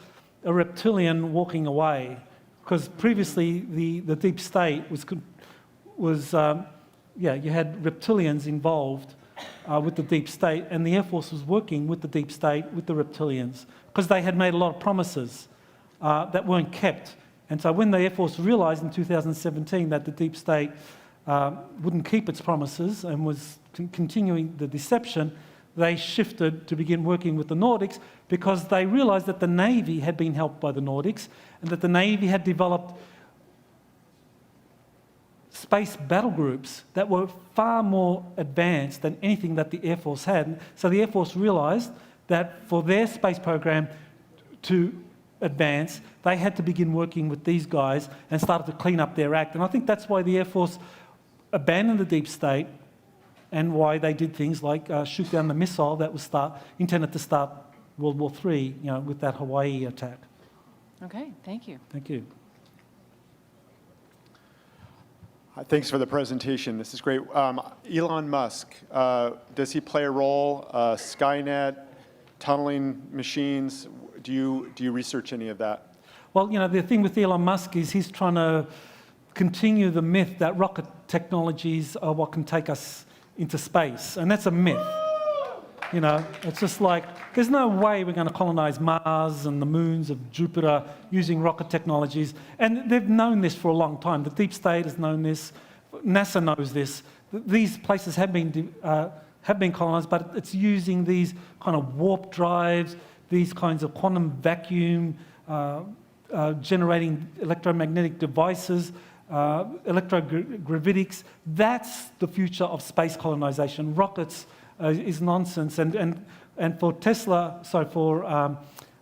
a reptilian walking away. Because previously the deep state was you had reptilians involved with the deep state, and the Air Force was working with the deep state, with the reptilians, because they had made a lot of promises that weren't kept. And so when the Air Force realized in 2017 that the deep state wouldn't keep its promises and was continuing the deception, they shifted to begin working with the Nordics, because they realized that the Navy had been helped by the Nordics, and that the Navy had developed space battle groups that were far more advanced than anything that the Air Force had. So the Air Force realized that for their space program to advance, they had to begin working with these guys and started to clean up their act. And I think that's why the Air Force abandoned the deep state, and why they did things like shoot down the missile that was intended to start World War III, with that Hawaii attack. Okay, thank you. Thank you. Thanks for the presentation. This is great. Elon Musk, does he play a role? Skynet, tunneling machines. Do you research any of that? Well, the thing with Elon Musk is he's trying to continue the myth that rocket technologies are what can take us into space, and that's a myth. It's just like, there's no way we're going to colonize Mars and the moons of Jupiter using rocket technologies. And they've known this for a long time. The deep state has known this. NASA knows this. These places have been colonized, but it's using these kind of warp drives, these kinds of quantum vacuum generating electromagnetic devices electrogravitics. That's the future of space colonization. Rockets is nonsense. And for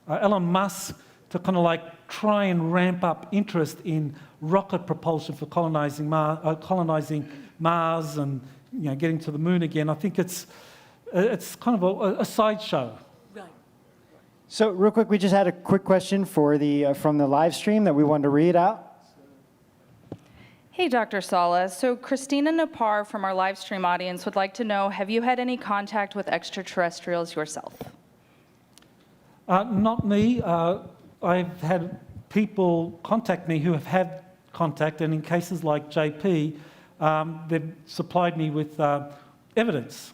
Elon Musk to kind of like try and ramp up interest in rocket propulsion for colonizing Mars and getting to the moon again, I think it's kind of a sideshow. So real quick, we just had a quick question for from the live stream that we wanted to read out. Hey, Dr. Sala. So Christina Napar from our live stream audience would like to know, have you had any contact with extraterrestrials yourself? Not me. I've had people contact me who have had contact, and in cases like JP, they've supplied me with evidence,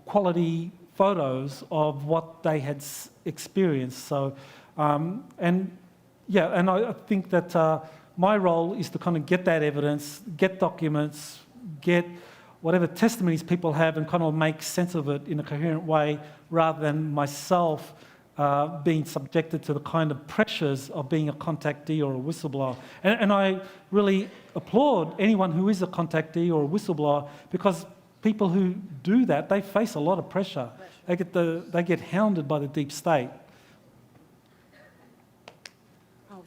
quality photos of what they had experienced. So, and I think that my role is to kind of get that evidence, get documents, get whatever testimonies people have, and kind of make sense of it in a coherent way, rather than myself being subjected to the kind of pressures of being a contactee or a whistleblower. And I really applaud anyone who is a contactee or a whistleblower, because people who do that, they face a lot of pressure. They get hounded by the deep state.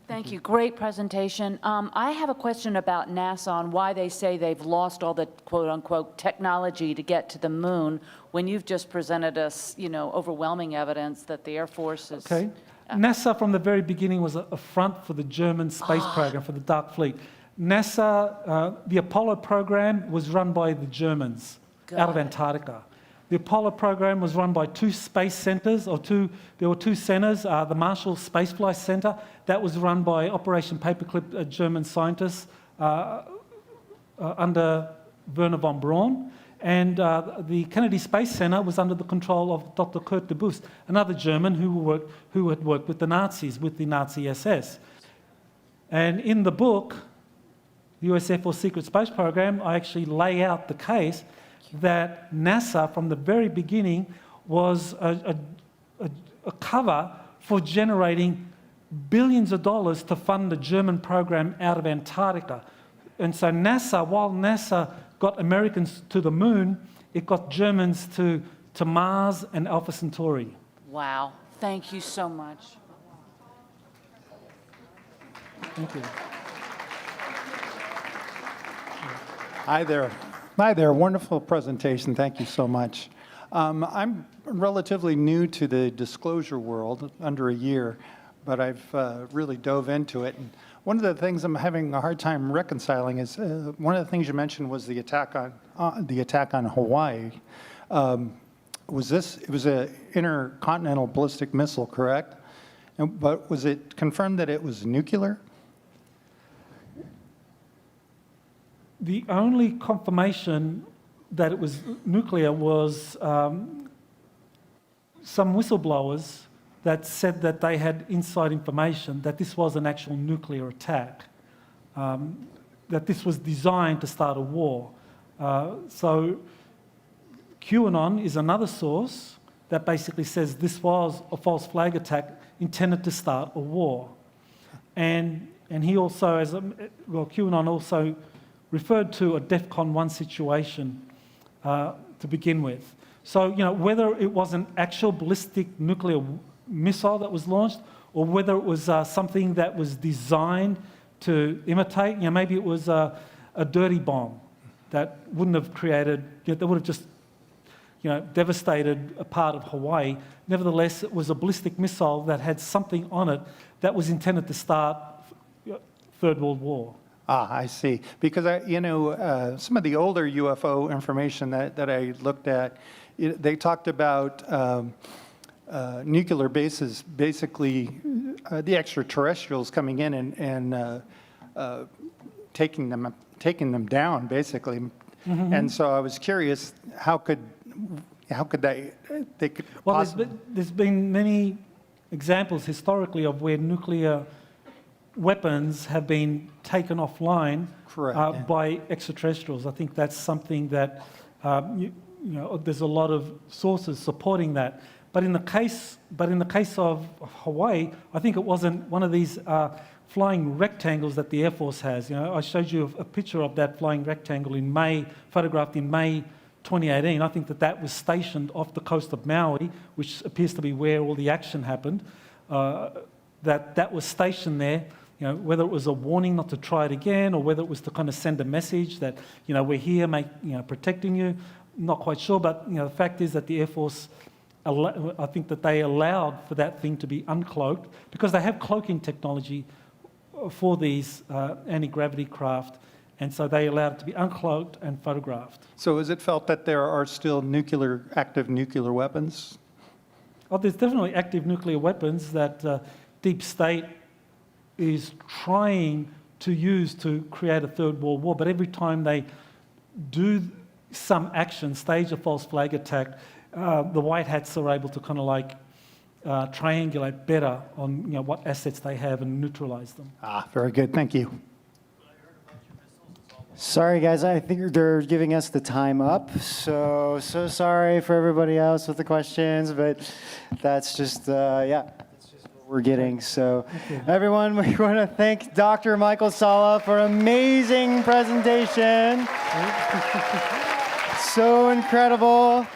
Thank you. Great presentation. I have a question about NASA on why they say they've lost all the quote-unquote technology to get to the moon, when you've just presented us, overwhelming evidence that the Air Force is... Okay. NASA from the very beginning was a front for the German space program, for the Dark Fleet. NASA, the Apollo program was run by the Germans out of Antarctica. The Apollo program was run by two space centers, there were two centers, the Marshall Space Flight Center, that was run by Operation Paperclip, German scientists under Werner von Braun, and the Kennedy Space Center was under the control of Dr. Kurt de Boest, another German who had worked with the Nazis, with the Nazi SS. And in the book, the USAF or Secret Space Program, I actually lay out the case that NASA from the very beginning was a cover for generating billions of dollars to fund the German program out of Antarctica. And so while NASA got Americans to the moon, it got Germans to Mars and Alpha Centauri. Wow. Thank you so much. Thank you. Hi there. Hi there. Wonderful presentation. Thank you so much. I'm relatively new to the disclosure world, under a year, but I've really dove into it. And one of the things I'm having a hard time reconciling is one of the things you mentioned was the attack on Hawaii. It was an intercontinental ballistic missile, correct? But was it confirmed that it was nuclear? The only confirmation that it was nuclear was some whistleblowers that said that they had inside information that this was an actual nuclear attack, that this was designed to start a war. So QAnon is another source that basically says this was a false flag attack intended to start a war. And he also, QAnon also referred to a DEFCON 1 situation to begin with. So, whether it was an actual ballistic nuclear missile that was launched, or whether it was something that was designed to imitate, maybe it was a dirty bomb that wouldn't have created, that would have just, devastated a part of Hawaii. Nevertheless, it was a ballistic missile that had something on it that was intended to start Third World War. I see. Because some of the older UFO information that I looked at, they talked about nuclear bases, basically the extraterrestrials coming in and taking them down, basically. Mm-hmm. And so I was curious, how could they could there's been many examples historically of where nuclear weapons have been taken offline by extraterrestrials. I think that's something that there's a lot of sources supporting that. But in the case of Hawaii, I think it wasn't one of these flying rectangles that the Air Force has. You know, I showed you a picture of that flying rectangle in May, photographed in May 2018. I think that was stationed off the coast of Maui, which appears to be where all the action happened. That was stationed there. You know, whether it was a warning not to try it again, or whether it was to kind of send a message that, you know, we're here, protecting you. Not quite sure, but you know, the fact is that the Air Force, I think that they allowed for that thing to be uncloaked because they have cloaking technology for these anti-gravity craft, and so they allowed it to be uncloaked and photographed. So is it felt that there are still active nuclear weapons? Oh, there's definitely active nuclear weapons that Deep State is trying to use to create a third world war, but every time they do some action, stage a false flag attack, the white hats are able to kind of like triangulate better on, you know, what assets they have and neutralize them. Very good. Thank you. Sorry, guys. I think they're giving us the time up. So sorry for everybody else with the questions, but that's just, that's just what we're getting. So everyone, we want to thank Dr. Michael Sala for an amazing presentation. So incredible.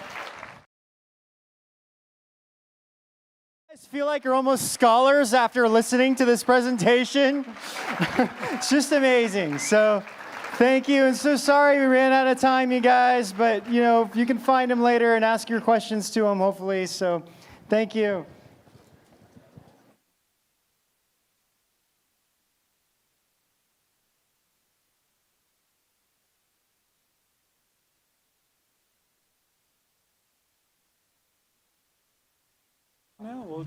Feel like you're almost scholars after listening to this presentation. It's just amazing. So thank you, and so sorry we ran out of time, you guys, but you know, you can find him later and ask your questions to him, hopefully. So thank you. Now we'll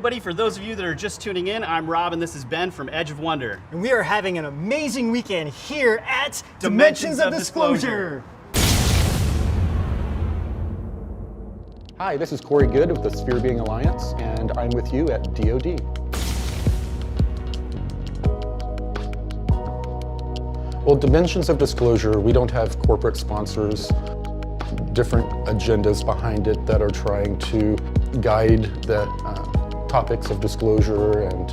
everybody. For those of you that are just tuning in, I'm Rob and this is Ben from Edge of Wonder. And we are having an amazing weekend here at Dimensions of Disclosure. Hi, this is Corey Good of the Sphere Being Alliance, and I'm with you at DoD. Well, Dimensions of Disclosure, we don't have corporate sponsors, different agendas behind it that are trying to guide the topics of disclosure and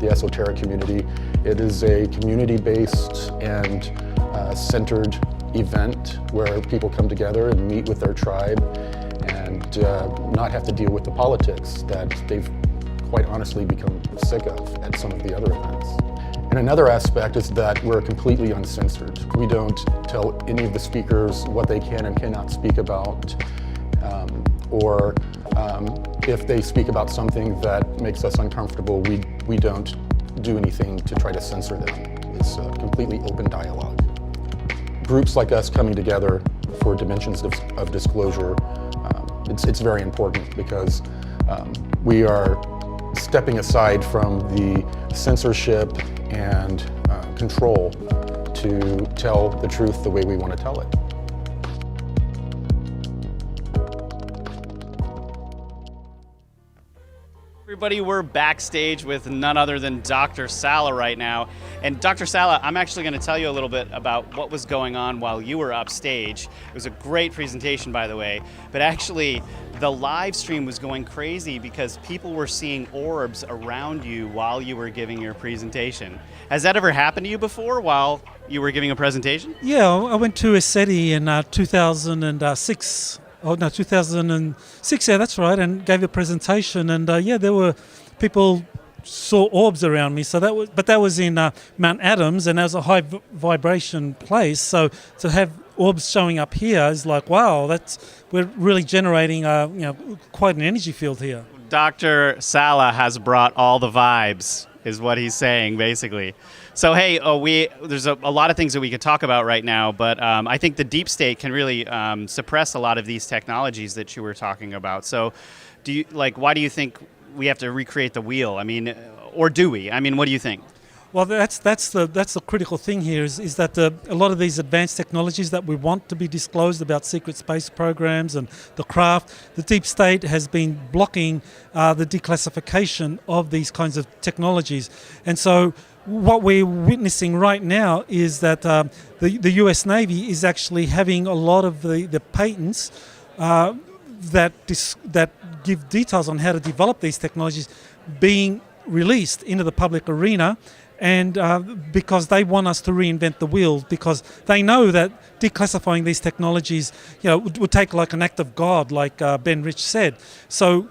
the esoteric community. It is a community-based and centered event where people come together and meet with their tribe and not have to deal with the politics that they've quite honestly become sick of at some of the other events. And another aspect is that we're completely uncensored. We don't tell any of the speakers what they can and cannot speak about, or if they speak about something that makes us uncomfortable, we don't do anything to try to censor them. It's a completely open dialogue. Groups like us coming together for Dimensions of Disclosure, it's very important because we are stepping aside from the censorship and control to tell the truth the way we want to tell it. Everybody, we're backstage with none other than Dr. Sala right now. And Dr. Sala, I'm actually going to tell you a little bit about what was going on while you were upstage. It was a great presentation, by the way. But actually, the live stream was going crazy because people were seeing orbs around you while you were giving your presentation. Has that ever happened to you before while you were giving a presentation? Yeah, I went to a SETI in 2006. Oh no, 2006. Yeah, that's right. And gave a presentation, and yeah, there were people saw orbs around me. So that was in Mount Adams, and that was a high vibration place. So to have orbs showing up here is like, wow, we're really generating quite an energy field here. Dr. Sala has brought all the vibes, is what he's saying, basically. So hey, there's a lot of things that we could talk about right now, but I think the deep state can really suppress a lot of these technologies that you were talking about. So, why do you think we have to recreate the wheel? I mean, or do we? I mean, what do you think? Well, that's the critical thing here is that a lot of these advanced technologies that we want to be disclosed about secret space programs and the craft, the deep state has been blocking the declassification of these kinds of technologies. And so what we're witnessing right now is that the US Navy is actually having a lot of the patents that give details on how to develop these technologies being released into the public arena. And because they want us to reinvent the wheel, because they know that declassifying these technologies, would take like an act of God, like Ben Rich said. So,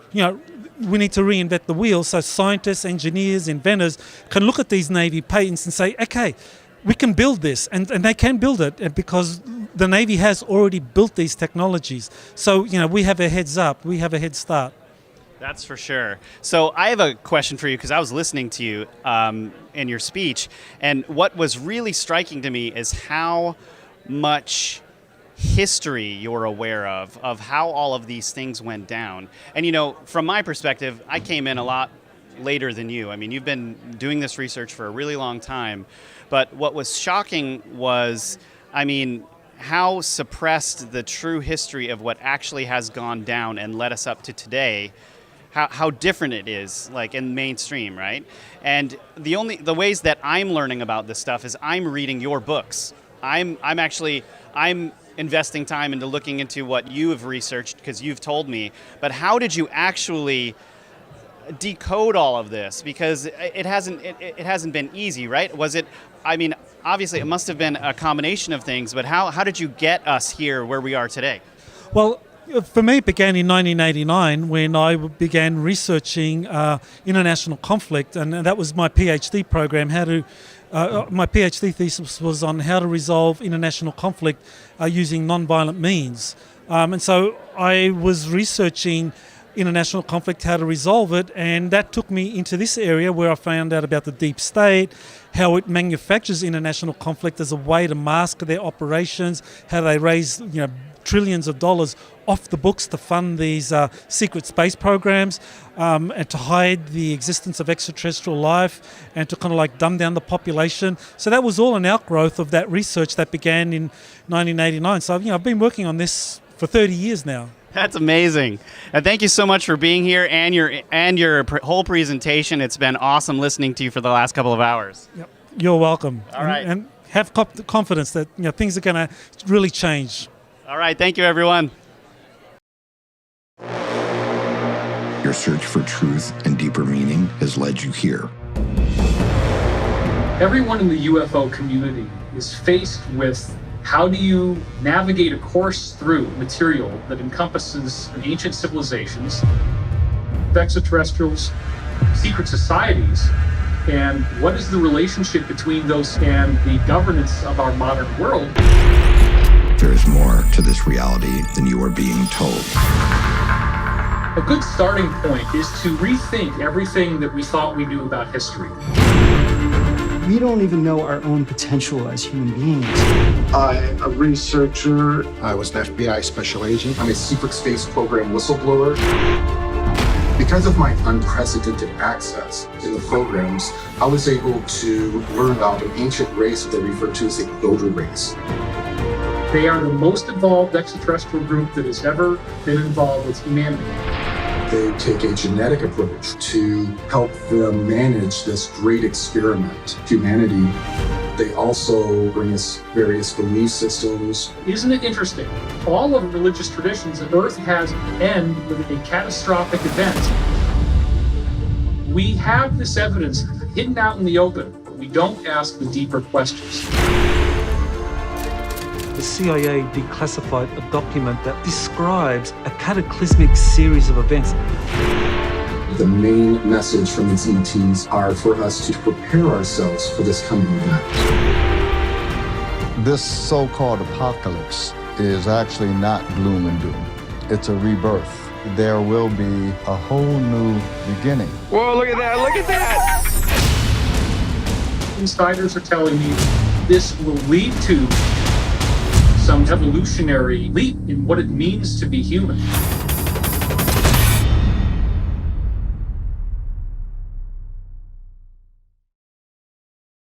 we need to reinvent the wheel so scientists, engineers, inventors can look at these Navy patents and say, okay, we can build this, and they can build it because the Navy has already built these technologies. So, we have a heads up, we have a head start. That's for sure. So I have a question for you because I was listening to you in your speech, and what was really striking to me is how much history you're aware of how all of these things went down. And from my perspective, I came in a lot later than you. I mean, you've been doing this research for a really long time, but what was shocking was, how suppressed the true history of what actually has gone down and led us up to today. How different it is, like in mainstream, right? And the ways that I'm learning about this stuff is I'm reading your books. I'm investing time into looking into what you have researched because you've told me. But how did you actually decode all of this? Because it hasn't been easy, right? Was it? Obviously, it must have been a combination of things. But how did you get us here where we are today? Well, for me, it began in 1989 when I began researching international conflict, and that was my PhD program. My PhD thesis was on how to resolve international conflict using non-violent means. And so I was researching international conflict, how to resolve it, and that took me into this area where I found out about the deep state, how it manufactures international conflict as a way to mask their operations, how they raise trillions of dollars off the books to fund these secret space programs and to hide the existence of extraterrestrial life and to kind of like dumb down the population. So that was all an outgrowth of that research that began in 1989. So I've been working on this for 30 years now. That's amazing. And thank you so much for being here and your whole presentation. It's been awesome listening to you for the last couple of hours. Yep. You're welcome. All right. And have confidence that things are going to really change. All right. Thank you, everyone. Your search for truth and deeper meaning has led you here. Everyone in the UFO community is faced with how do you navigate a course through material that encompasses ancient civilizations, extraterrestrials, secret societies, and what is the relationship between those and the governance of our modern world? There is more to this reality than you are being told. A good starting point is to rethink everything that we thought we knew about history. We don't even know our own potential as human beings. I'm a researcher. I was an FBI special agent. I'm a secret space program whistleblower. Because of my unprecedented access in the programs, I was able to learn about an ancient race that they refer to as the older race. They are the most evolved extraterrestrial group that has ever been involved with humanity. They take a genetic approach to help them manage this great experiment, humanity. They also bring us various belief systems. Isn't it interesting? All of religious traditions, the Earth has end with a catastrophic event. We have this evidence hidden out in the open, but we don't ask the deeper questions. The CIA declassified a document that describes a cataclysmic series of events. The main message from these ETs are for us to prepare ourselves for this coming event. This so-called apocalypse is actually not gloom and doom. It's a rebirth. There will be a whole new beginning. Whoa, look at that, look at that! Insiders are telling me this will lead to some evolutionary leap in what it means to be human.